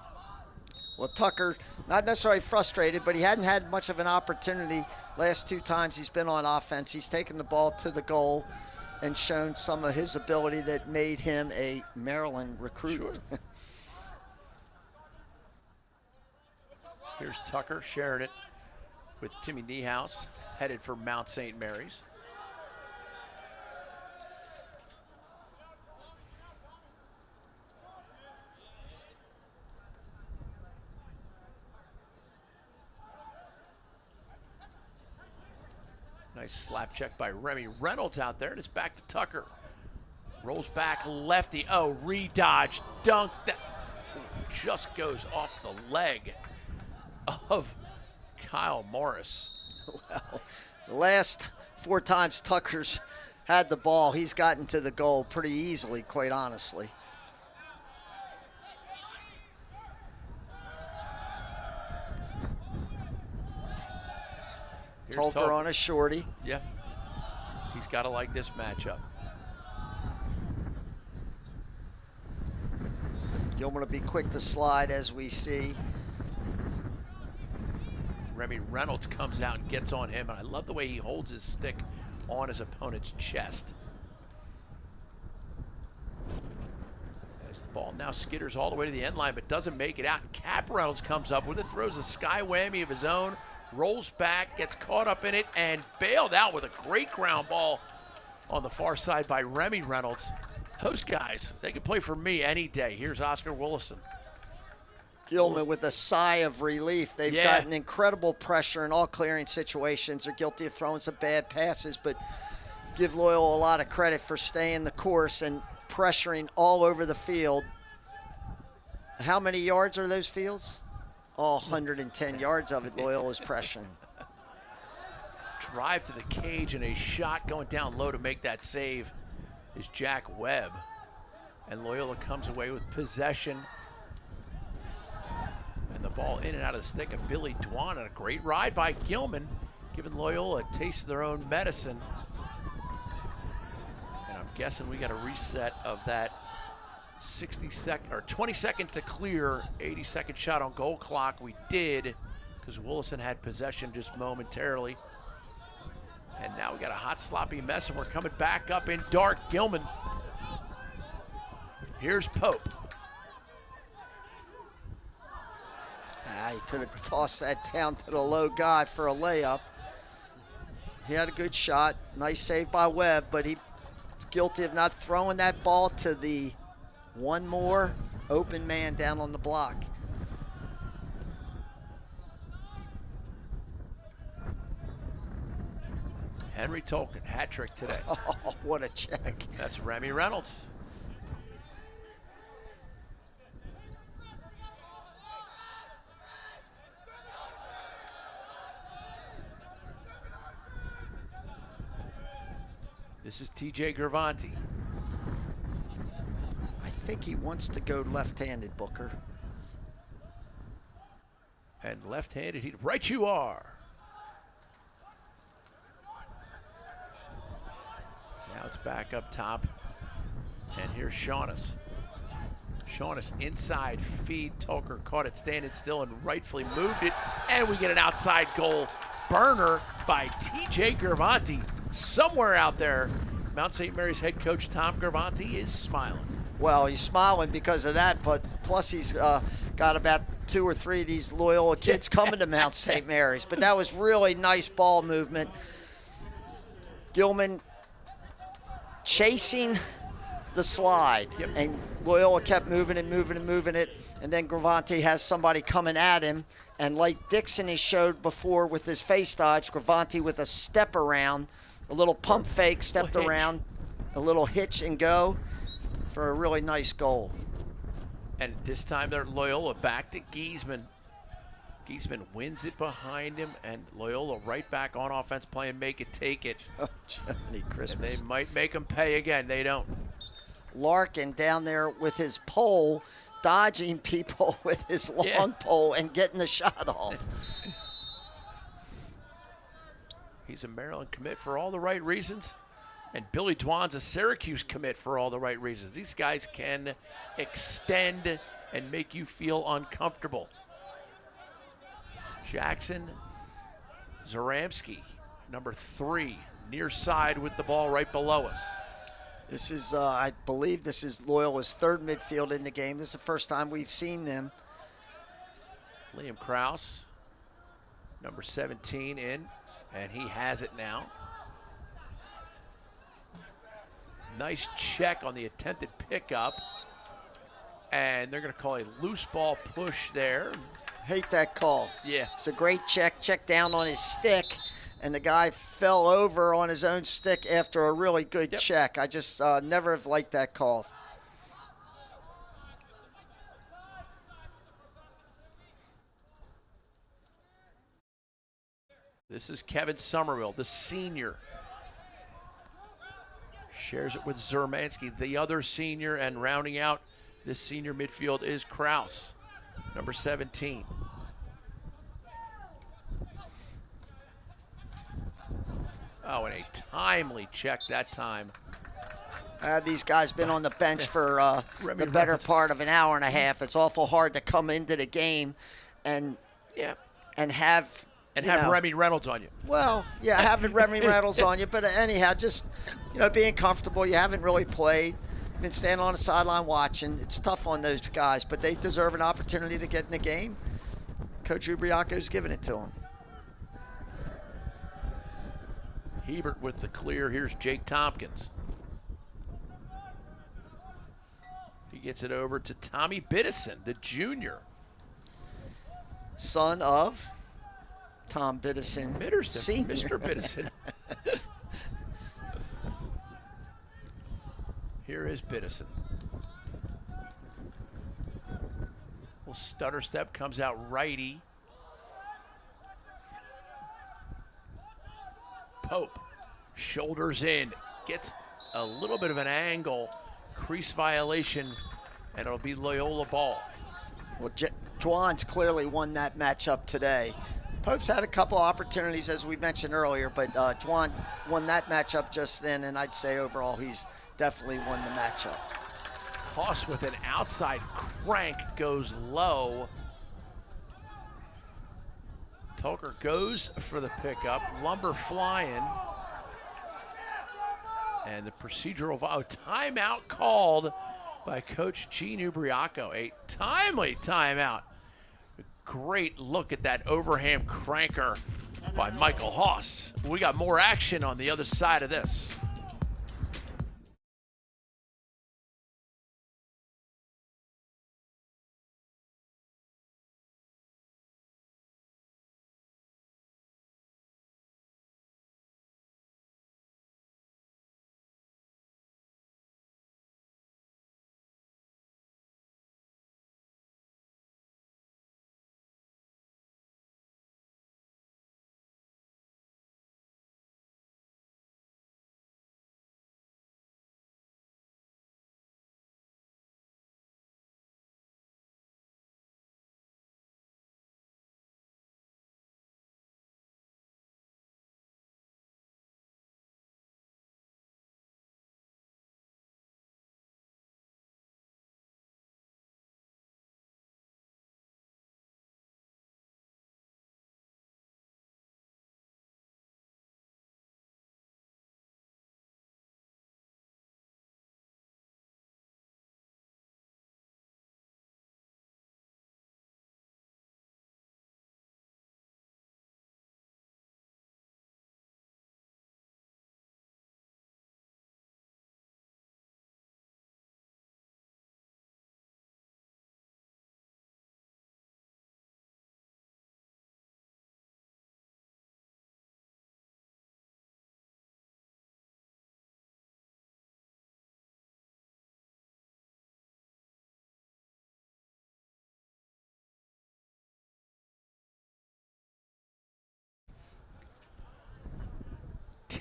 B: Well, Tucker, not necessarily frustrated, but he hadn't had much of an opportunity last 2 times he's been on offense. He's taken the ball to the goal and shown some of his ability that made him a Maryland recruit.
A: Sure. Here's Tucker sharing it with Timmy Niehaus, headed for Mount St. Mary's. Nice slap check by Remy Reynolds out there, and it's back to Tucker. Rolls back lefty. Oh, re-dodge, dunk. That just goes off the leg of Kyle Morris.
B: Well, the last 4 times Tucker's had the ball, he's gotten to the goal pretty easily, quite honestly. Tolker on a shorty.
A: Yeah. He's got to like this matchup.
B: Gilman will be quick to slide, as we see.
A: Remy Reynolds comes out and gets on him, and I love the way he holds his stick on his opponent's chest. As the ball now skitters all the way to the end line, but doesn't make it out. Cap Reynolds comes up with it, throws a sky whammy of his own, rolls back, gets caught up in it, and bailed out with a great ground ball on the far side by Remy Reynolds. Those guys, they can play for me any day. Here's Oscar Willison.
B: Gilman with a sigh of relief. They've gotten incredible pressure in all clearing situations. They're guilty of throwing some bad passes, but give Loyola a lot of credit for staying the course and pressuring all over the field. How many yards are those fields? All 110 yards of it, Loyola's pressuring.
A: Drive to the cage and a shot going down low to make that save is Jack Webb. And Loyola comes away with possession. And the ball in and out of the stick of Billy Dwan, and a great ride by Gilman, giving Loyola a taste of their own medicine. And I'm guessing we got a reset of that 20-second to clear, 80-second shot on goal clock. We did, because Willison had possession just momentarily. And now we got a hot, sloppy mess, and we're coming back up in dark. Gilman. Here's Pope.
B: He could have tossed that down to the low guy for a layup. He had a good shot. Nice save by Webb, but he's guilty of not throwing that ball to the one more open man down on the block.
A: Henry Tolkien, hat trick today.
B: Oh, what a check.
A: That's Remy Reynolds. This is TJ Gervanti.
B: I think he wants to go left-handed, Booker.
A: And left-handed, right you are. Now it's back up top. And here's Shaughness. Shaunis inside feed. Tulker caught it standing still and rightfully moved it. And we get an outside goal burner by TJ Gervonta. Somewhere out there, Mount St. Mary's head coach Tom Gervonta is smiling.
B: Well, he's smiling because of that, but plus he's got about 2 or 3 of these Loyola kids coming to Mount St. Mary's. But that was really nice ball movement. Gilman chasing the slide, and Loyola kept moving and moving and moving it, and then Gervonta has somebody coming at him, and like Dixon has showed before with his face dodge, Gervonta with a step around, a little pump fake, stepped around, a little hitch and go for a really nice goal.
A: And this time they're Loyola back to Gilman. Gilman wins it behind him, and Loyola right back on offense playing make it, take it.
B: Oh, Johnny Christmas.
A: And they might make them pay again. They don't.
B: Larkin down there with his pole, dodging people with his long pole and getting the shot off.
A: He's a Maryland commit for all the right reasons. And Billy Dwan's a Syracuse commit for all the right reasons. These guys can extend and make you feel uncomfortable. Jackson Zaramski, number 3, near side with the ball right below us.
B: This is, I believe this is Loyola's 3rd midfield in the game. This is the first time we've seen them.
A: Liam Krause, number 17 in, and he has it now. Nice check on the attempted pickup. And they're going to call a loose ball push there.
B: Hate that call.
A: Yeah.
B: It's a great check down on his stick, and the guy fell over on his own stick after a really good check. I just never have liked that call.
A: This is Kevin Somerville, the senior. Shares it with Zermansky, the other senior, and rounding out this senior midfield is Krause, number 17. Oh, and a timely check that time.
B: These guys been on the bench for the better part of an hour and a half. It's awful hard to come into the game and have
A: Remy Reynolds on you.
B: Well, yeah, having Remy Reynolds on you, but anyhow, just being comfortable. You haven't really played. Been standing on the sideline watching. It's tough on those guys, but they deserve an opportunity to get in the game. Coach Ubriaco's giving it to them.
A: Hebert with the clear. Here's Jake Tompkins. He gets it over to Tommy Biddison, the junior.
B: Son of Tom Biddison.
A: Senior. Mr. Biddison. Here is Biddison. Little stutter step, comes out righty. Pope shoulders in, gets a little bit of an angle, crease violation, and it'll be Loyola ball.
B: Well, Juwan's clearly won that matchup today. Pope's had a couple opportunities, as we mentioned earlier, but Juwan won that matchup just then, and I'd say overall he's definitely won the matchup.
A: Toss with an outside crank goes low. Tulker goes for the pickup. Lumber flying. And the procedural timeout called by Coach Gene Ubriaco. A timely timeout. A great look at that overhand cranker by Michael Haas. We got more action on the other side of this.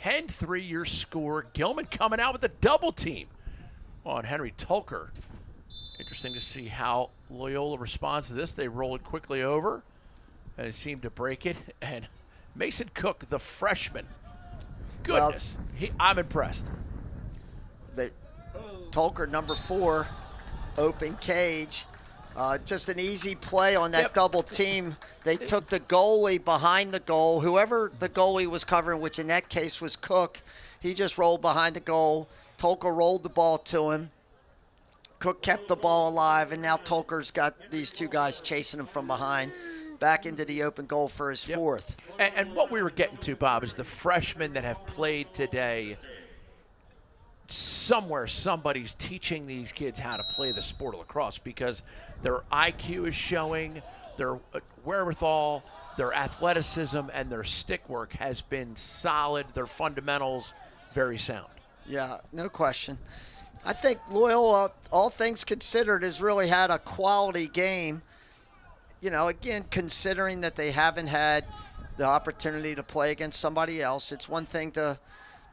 A: 10-3 your score. Gilman coming out with a double team on Henry Tulker. Interesting to see how Loyola responds to this. They roll it quickly over, and they seem to break it. And Mason Cook, the freshman, goodness, I'm impressed.
B: Tulker, number 4, open cage. Just an easy play on that double team. They took the goalie behind the goal. Whoever the goalie was covering, which in that case was Cook, he just rolled behind the goal. Tulker rolled the ball to him. Cook kept the ball alive, and now Tulker's got these two guys chasing him from behind back into the open goal for his 4th.
A: And what we were getting to, Bob, is the freshmen that have played today. Somewhere somebody's teaching these kids how to play the sport of lacrosse because their IQ is showing, their wherewithal, their athleticism, and their stick work has been solid. Their fundamentals, very sound.
B: Yeah, no question. I think Loyola, all things considered, has really had a quality game. You know, again, considering that they haven't had the opportunity to play against somebody else, it's one thing to,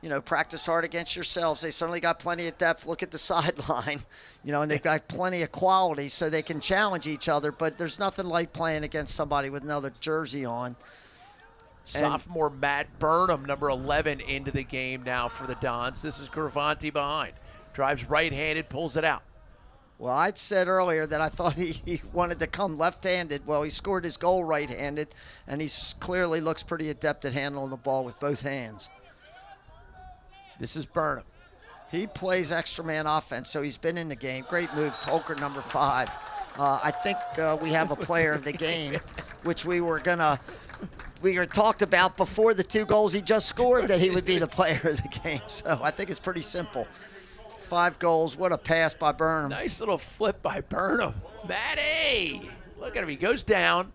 B: you know, practice hard against yourselves. They certainly got plenty of depth. Look at the sideline, you know, and they've got plenty of quality so they can challenge each other, but there's nothing like playing against somebody with another jersey on.
A: Sophomore Matt Burnham, number 11, into the game now for the Dons. This is Gravanti behind. Drives right-handed, pulls it out.
B: Well, I'd said earlier that I thought he wanted to come left-handed. Well, he scored his goal right-handed, and he clearly looks pretty adept at handling the ball with both hands.
A: This is Burnham.
B: He plays extra man offense, so he's been in the game. Great move, Tulker, number 5. I think we have a player of the game, which we were talked about before the 2 goals he just scored that he would be the player of the game. So I think it's pretty simple. 5 goals. What a pass by Burnham.
A: Nice little flip by Burnham. Matty! Look at him. He goes down.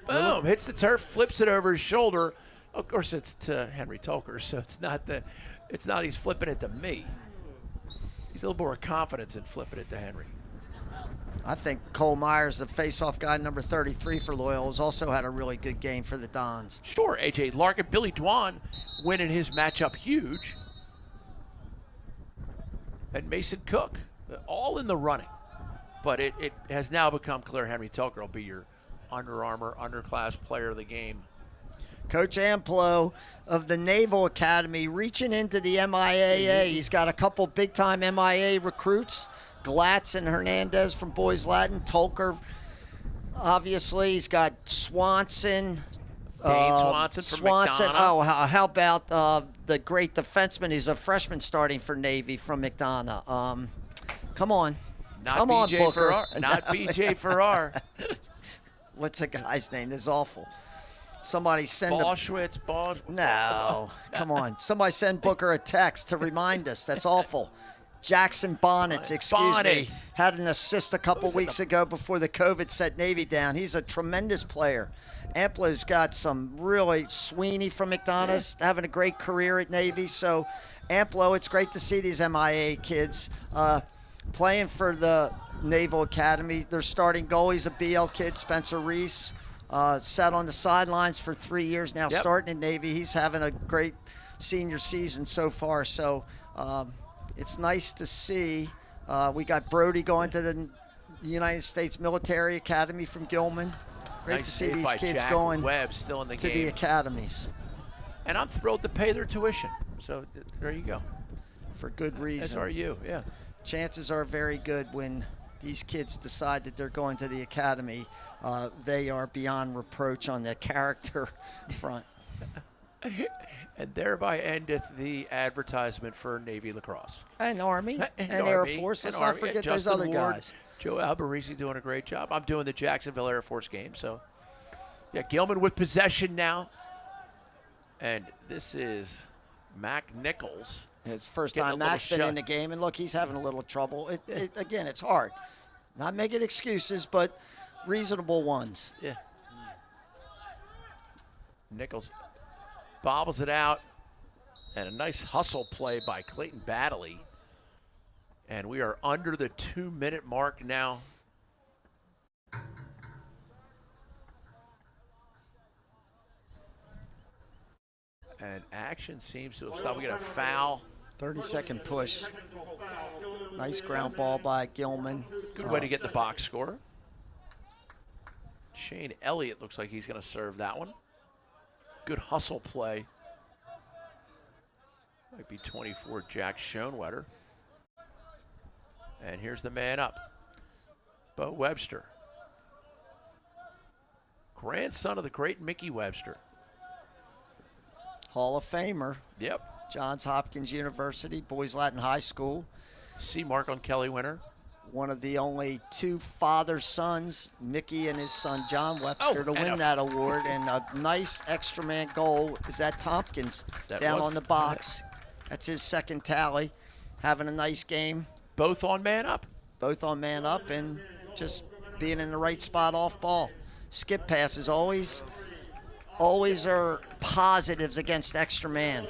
A: Boom. Hits the turf, flips it over his shoulder. Of course, it's to Henry Tulker, so it's not he's flipping it to me. He's a little more confidence in flipping it to Henry.
B: I think Cole Myers, the face-off guy, number 33 for Loyola, has also had a really good game for the Dons.
A: Sure, A.J. Larkin, Billy Dwan winning his matchup huge. And Mason Cook, all in the running. But it has now become clear Henry Tulker will be your Under Armour underclass player of the game.
B: Coach Amplo of the Naval Academy reaching into the MIAA. He's got a couple big-time MIAA recruits, Glatz and Hernandez from Boys Latin, Tulker, obviously. He's got Swanson.
A: Dane Swanson from McDonough.
B: Oh, how about the great defenseman who's a freshman starting for Navy from McDonough? Come on.
A: Not BJ
B: Booker.
A: Farrar. Not BJ Farrar.
B: What's the guy's name? This is awful. Somebody send No, come on. Somebody send Booker a text to remind us. That's awful. Jackson Bonnets, me, had an assist a couple weeks ago before the COVID set Navy down. He's a tremendous player. Amplo's got some really Sweeney from McDonough's having a great career at Navy. So, Amplo, it's great to see these MIA kids playing for the Naval Academy. Their starting goalie's a BL kid, Spencer Reese. Sat on the sidelines for 3 years now, starting in Navy. He's having a great senior season so far. So it's nice to see. We got Brody going to the United States Military Academy from Gilman. Great to see these kids going
A: still in the
B: to
A: game.
B: The academies.
A: And I'm thrilled to pay their tuition. So there you go.
B: For good reason.
A: As are you, yeah.
B: Chances are very good when these kids decide that they're going to the academy. They are beyond reproach on the character front.
A: And thereby endeth the advertisement for Navy lacrosse.
B: And Army. And Air Force. Let's not forget those other guys.
A: Joe Alberisi doing a great job. I'm doing the Jacksonville Air Force game. So, yeah, Gilman with possession now. And this is Mac Nichols.
B: It's the first time Mac's been in the game. And, look, he's having a little trouble. Again, it's hard. Not making excuses, but reasonable ones.
A: Yeah. Nichols bobbles it out. And a nice hustle play by Clayton Baddeley. And we are under the 2-minute mark now. And action seems to have stopped. We got a foul.
B: 30-second push. Nice ground ball by Gilman.
A: Good way to get the box score. Shane Elliott looks like he's going to serve that one. Good hustle play. Might be 24, Jack Schoenwetter. And here's the man up. Bo Webster. Grandson of the great Mickey Webster.
B: Hall of Famer.
A: Yep.
B: Johns Hopkins University, Boys Latin High School.
A: C. Mark on Kelly winner.
B: One of the only two father-sons, Mickey and his son John Webster, to win that award. And a nice extra man goal is that Tompkins down on the box. That's his second tally. Having a nice game.
A: Both on man up.
B: Both on man up and just being in the right spot off ball. Skip passes always are positives against extra man.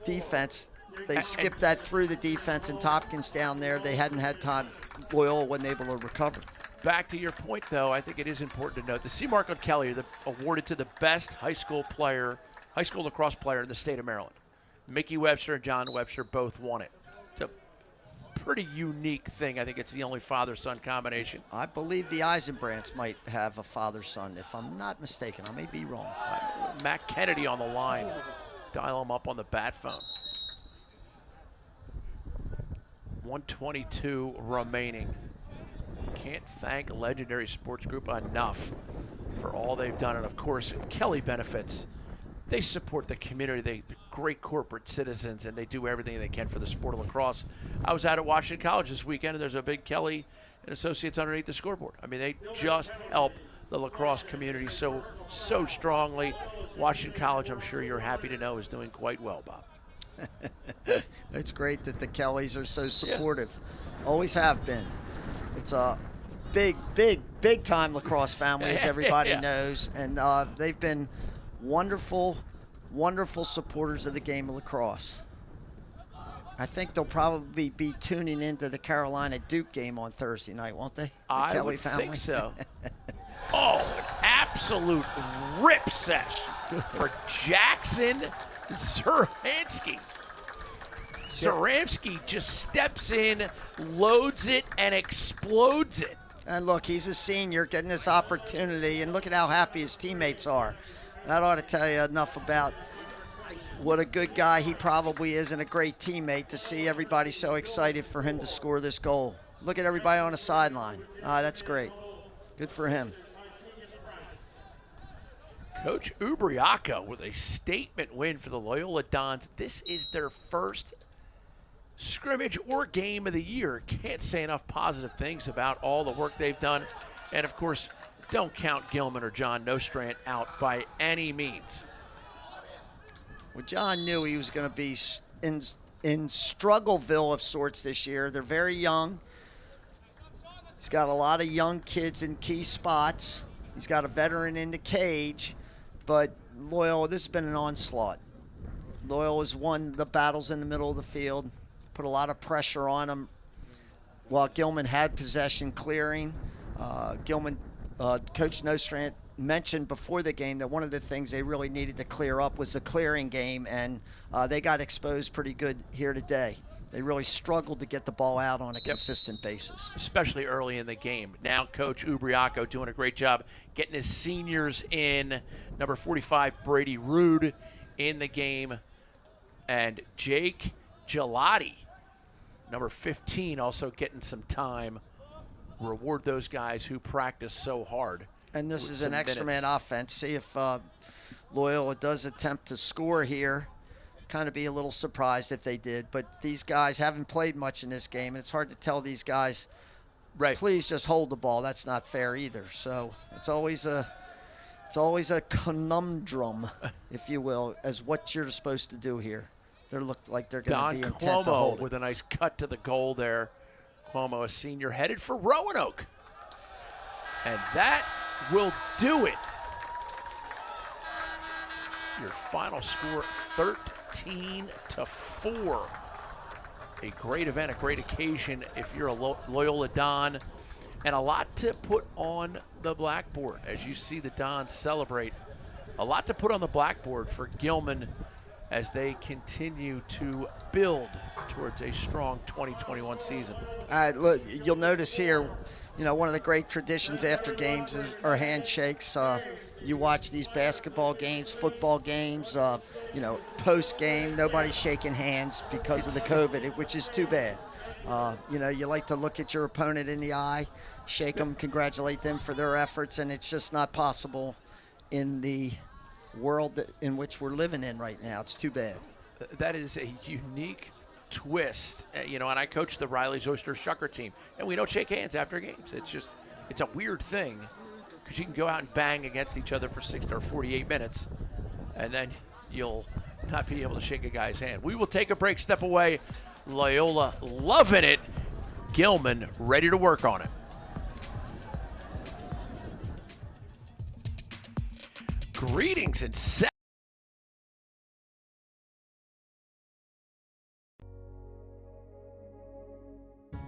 B: Defense, they skipped that through the defense, and Tompkins down there, they hadn't had time. Loyola wasn't able to recover.
A: Back to your point, though, I think it is important to note the C. Mark on Kelly awarded to the best high school lacrosse player in the state of Maryland. Mickey Webster and John Webster both won it. It's a pretty unique thing. I think it's the only father-son combination.
B: I believe the Eisenbrandts might have a father-son, if I'm not mistaken. I may be wrong.
A: Matt Kennedy on the line. Dial him up on the bat phone. 1:22 remaining. Can't thank Legendary Sports Group enough for all they've done. And, of course, Kelly Benefits. They support the community. They're great corporate citizens, and they do everything they can for the sport of lacrosse. I was out at Washington College this weekend, and there's a big Kelly and Associates underneath the scoreboard. I mean, they just help the lacrosse community so strongly. Washington College, I'm sure you're happy to know, is doing quite well, Bob.
B: It's great that the Kellys are so supportive. Always have been. It's a big time lacrosse family, as everybody knows, and they've been wonderful supporters of the game of lacrosse. I think they'll probably be tuning into the Carolina-Duke game on Thursday night, won't they?
A: I would think so. Oh, an absolute rip sesh for Jackson Zuramski. Zuramski just steps in, loads it, and explodes it.
B: And look, he's a senior getting this opportunity, and look at how happy his teammates are. That ought to tell you enough about what a good guy he probably is and a great teammate to see everybody so excited for him to score this goal. Look at everybody on the sideline. That's great. Good for him.
A: Coach Ubriaco with a statement win for the Loyola Dons. This is their first scrimmage or game of the year. Can't say enough positive things about all the work they've done. And, of course, don't count Gilman or John Nostrand out by any means.
B: Well, John knew he was going to be in Struggleville of sorts this year. They're very young. He's got a lot of young kids in key spots. He's got a veteran in the cage. But Loyola, this has been an onslaught. Loyola's won the battles in the middle of the field, put a lot of pressure on them. While Gilman had possession clearing, Coach Nostrand mentioned before the game that one of the things they really needed to clear up was the clearing game, and they got exposed pretty good here today. They really struggled to get the ball out on a consistent basis.
A: Especially early in the game. Now Coach Ubriaco doing a great job getting his seniors in. Number 45, Brady Rude, in the game. And Jake Gelati, number 15, also getting some time. Reward those guys who practice so hard.
B: And this is an extra man offense. See if Loyola does attempt to score here. Kind of be a little surprised if they did. But these guys haven't played much in this game, and it's hard to tell these guys, please just hold the ball. That's not fair either. So it's always a conundrum, if you will, as what you're supposed to do here. They look like they're going to be intent to hold it.
A: With a nice cut to the goal there. Cuomo, a senior, headed for Roanoke. And that will do it. Your final score, 13-4. A great event, a great occasion if you're a Loyola Don, and a lot to put on the blackboard as you see the Dons celebrate a lot to put on the blackboard for Gilman as they continue to build towards a strong 2021 season.
B: Look, you'll notice here, one of the great traditions after games are handshakes. You watch these basketball games, football games, post-game, nobody's shaking hands because of the COVID, which is too bad. You like to look at your opponent in the eye, shake them, congratulate them for their efforts, and it's just not possible in the world in which we're living in right now. It's too bad.
A: That is a unique twist, and I coach the Riley's Oyster Shucker team, and we don't shake hands after games. It's a weird thing because you can go out and bang against each other for 60 or 48 minutes, and then you'll not be able to shake a guy's hand. We will take a break, step away. Loyola loving it. Gilman ready to work on it. Greetings and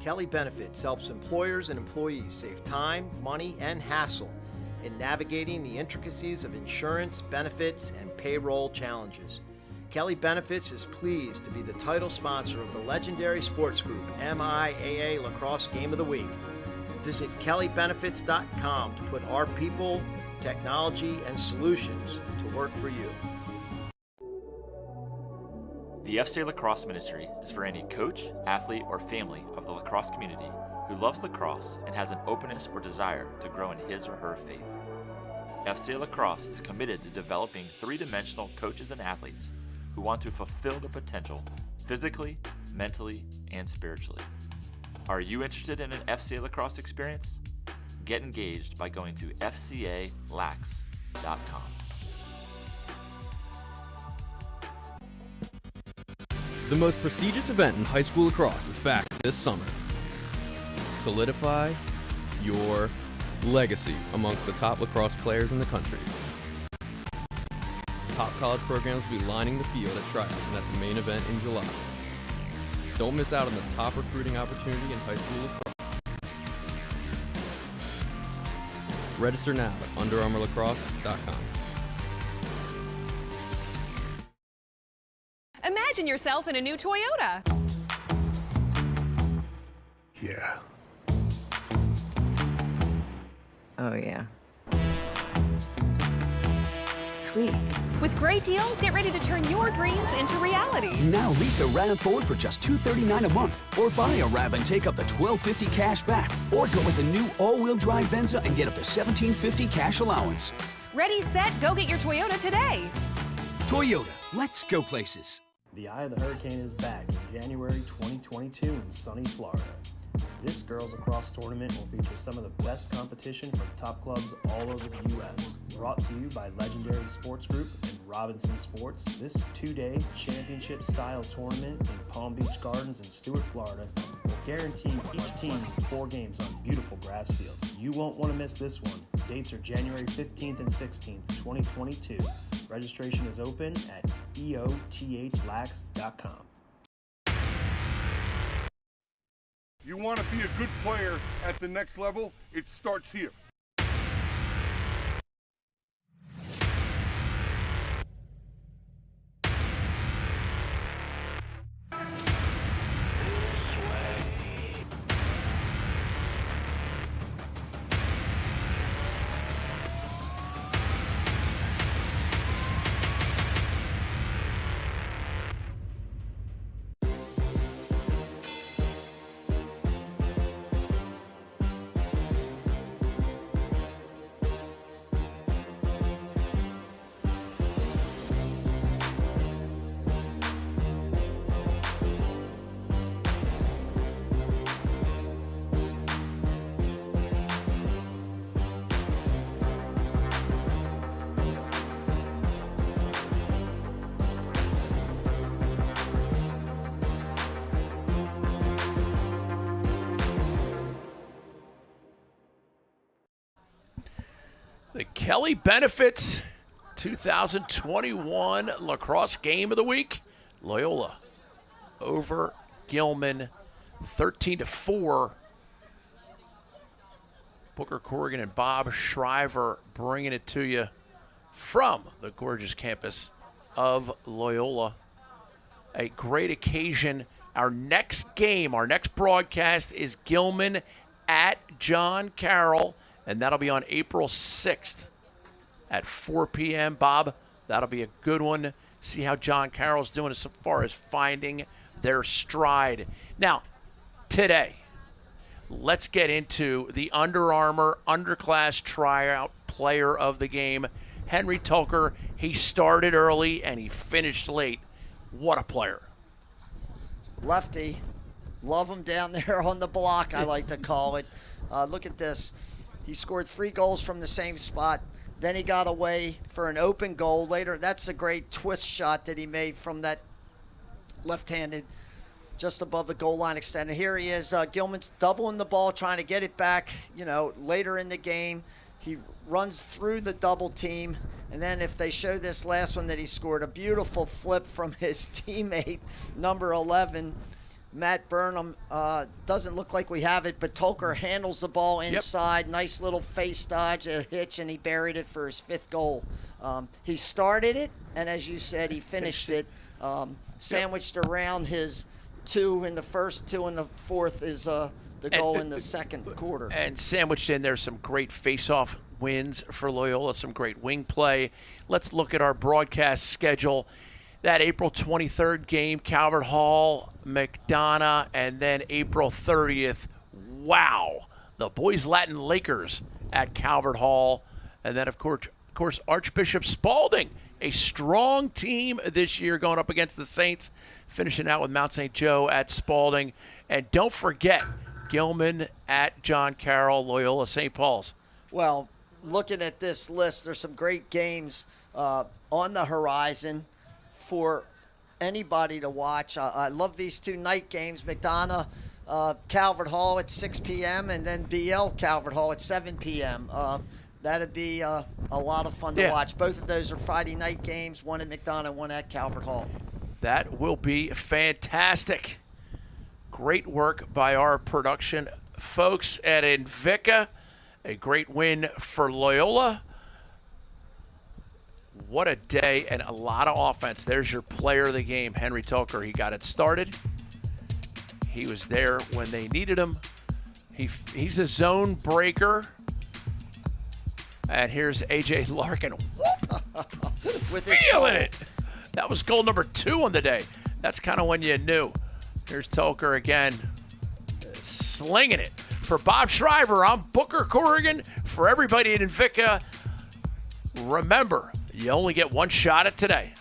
C: Kelly Benefits helps employers and employees save time, money, and hassle in navigating the intricacies of insurance, benefits, and payroll challenges. Kelly Benefits is pleased to be the title sponsor of the legendary sports group MIAA Lacrosse Game of the Week. Visit kellybenefits.com to put our people, technology, and solutions to work for you.
G: The FCA Lacrosse Ministry is for any coach, athlete, or family of the lacrosse community who loves lacrosse and has an openness or desire to grow in his or her faith. FCA Lacrosse is committed to developing three-dimensional coaches and athletes who want to fulfill their potential physically, mentally, and spiritually. Are you interested in an FCA Lacrosse experience? Get engaged by going to fcalax.com.
I: The most prestigious event in high school lacrosse is back this summer. Solidify your legacy amongst the top lacrosse players in the country. Top college programs will be lining the field at tryouts and at the main event in July. Don't miss out on the top recruiting opportunity in high school lacrosse. Register now at UnderArmourLacrosse.com.
D: Imagine yourself in a new Toyota.
J: Yeah.
E: Oh, yeah. Sweet.
D: With great deals, get ready to turn your dreams into reality.
F: Now lease a RAV4 for just $239 a month. Or buy a RAV and take up to $1,250 cash back. Or go with a new all-wheel drive Venza and get up to $1,750 cash allowance.
D: Ready, set, go get your Toyota today.
F: Toyota, let's go places.
H: The Eye of the Hurricane is back in January 2022 in sunny Florida. This girls lacrosse tournament will feature some of the best competition from top clubs all over the U.S. Brought to you by legendary sports group and Robinson Sports, this two-day championship-style tournament in Palm Beach Gardens in Stuart, Florida will guarantee each team 4 games on beautiful grass fields. You won't want to miss this one. Dates are January 15th and 16th, 2022. Registration is open at eothlax.com.
J: You want to be a good player at the next level? It starts here.
A: The Kelly Benefits 2021 Lacrosse Game of the Week. Loyola over Gilman 13-4. Booker Corrigan and Bob Shriver bringing it to you from the gorgeous campus of Loyola. A great occasion. Our next game, our next broadcast is Gilman at John Carroll, and that'll be on April 6th at 4 p.m. Bob, that'll be a good one. See how John Carroll's doing as far as finding their stride. Now, today, let's get into the Under Armour Underclass Tryout Player of the Game, Henry Tulker. He started early and he finished late. What a player.
B: Lefty. Love him down there on the block, I like to call it. Look at this. He scored 3 goals from the same spot. Then he got away for an open goal later. That's a great twist shot that he made from that left-handed, just above the goal line extended. Here he is. Gilman's doubling the ball, trying to get it back, later in the game. He runs through the double team. And then if they show this last one that he scored, a beautiful flip from his teammate, number 11, Matt Burnham. Doesn't look like we have it, but Tulker handles the ball inside. Yep. Nice little face dodge, a hitch, and he buried it for his 5th goal. He started it, and as you said, he finished it. Sandwiched around his 2 in the first, 2 in the fourth is the goal in the second quarter.
A: And sandwiched in there some great face-off wins for Loyola, some great wing play. Let's look at our broadcast schedule. That April 23rd game, Calvert Hall, McDonough, and then April 30th, wow, the Boys Latin Lakers at Calvert Hall. And then, of course, Archbishop Spalding, a strong team this year going up against the Saints, finishing out with Mount St. Joe at Spalding. And don't forget, Gilman at John Carroll, Loyola St. Paul's.
B: Well, looking at this list, there's some great games on the horizon for anybody to watch. I love these 2 night games, McDonough, Calvert Hall at 6 p.m. and then BL Calvert Hall at 7 p.m. That'd be a lot of fun to watch. Both of those are Friday night games, one at McDonough, one at Calvert Hall.
A: That will be fantastic. Great work by our production folks at Invicta. A great win for Loyola. What a day and a lot of offense. There's your player of the game, Henry Tulker. He got it started. He was there when they needed him. He's a zone breaker. And here's A.J. Larkin.
B: With
A: feeling it. That was goal number 2 on the day. That's kind of when you knew. Here's Tulker again, slinging it. For Bob Shriver, I'm Booker Corrigan. For everybody at Invicta, remember, you only get one shot at today.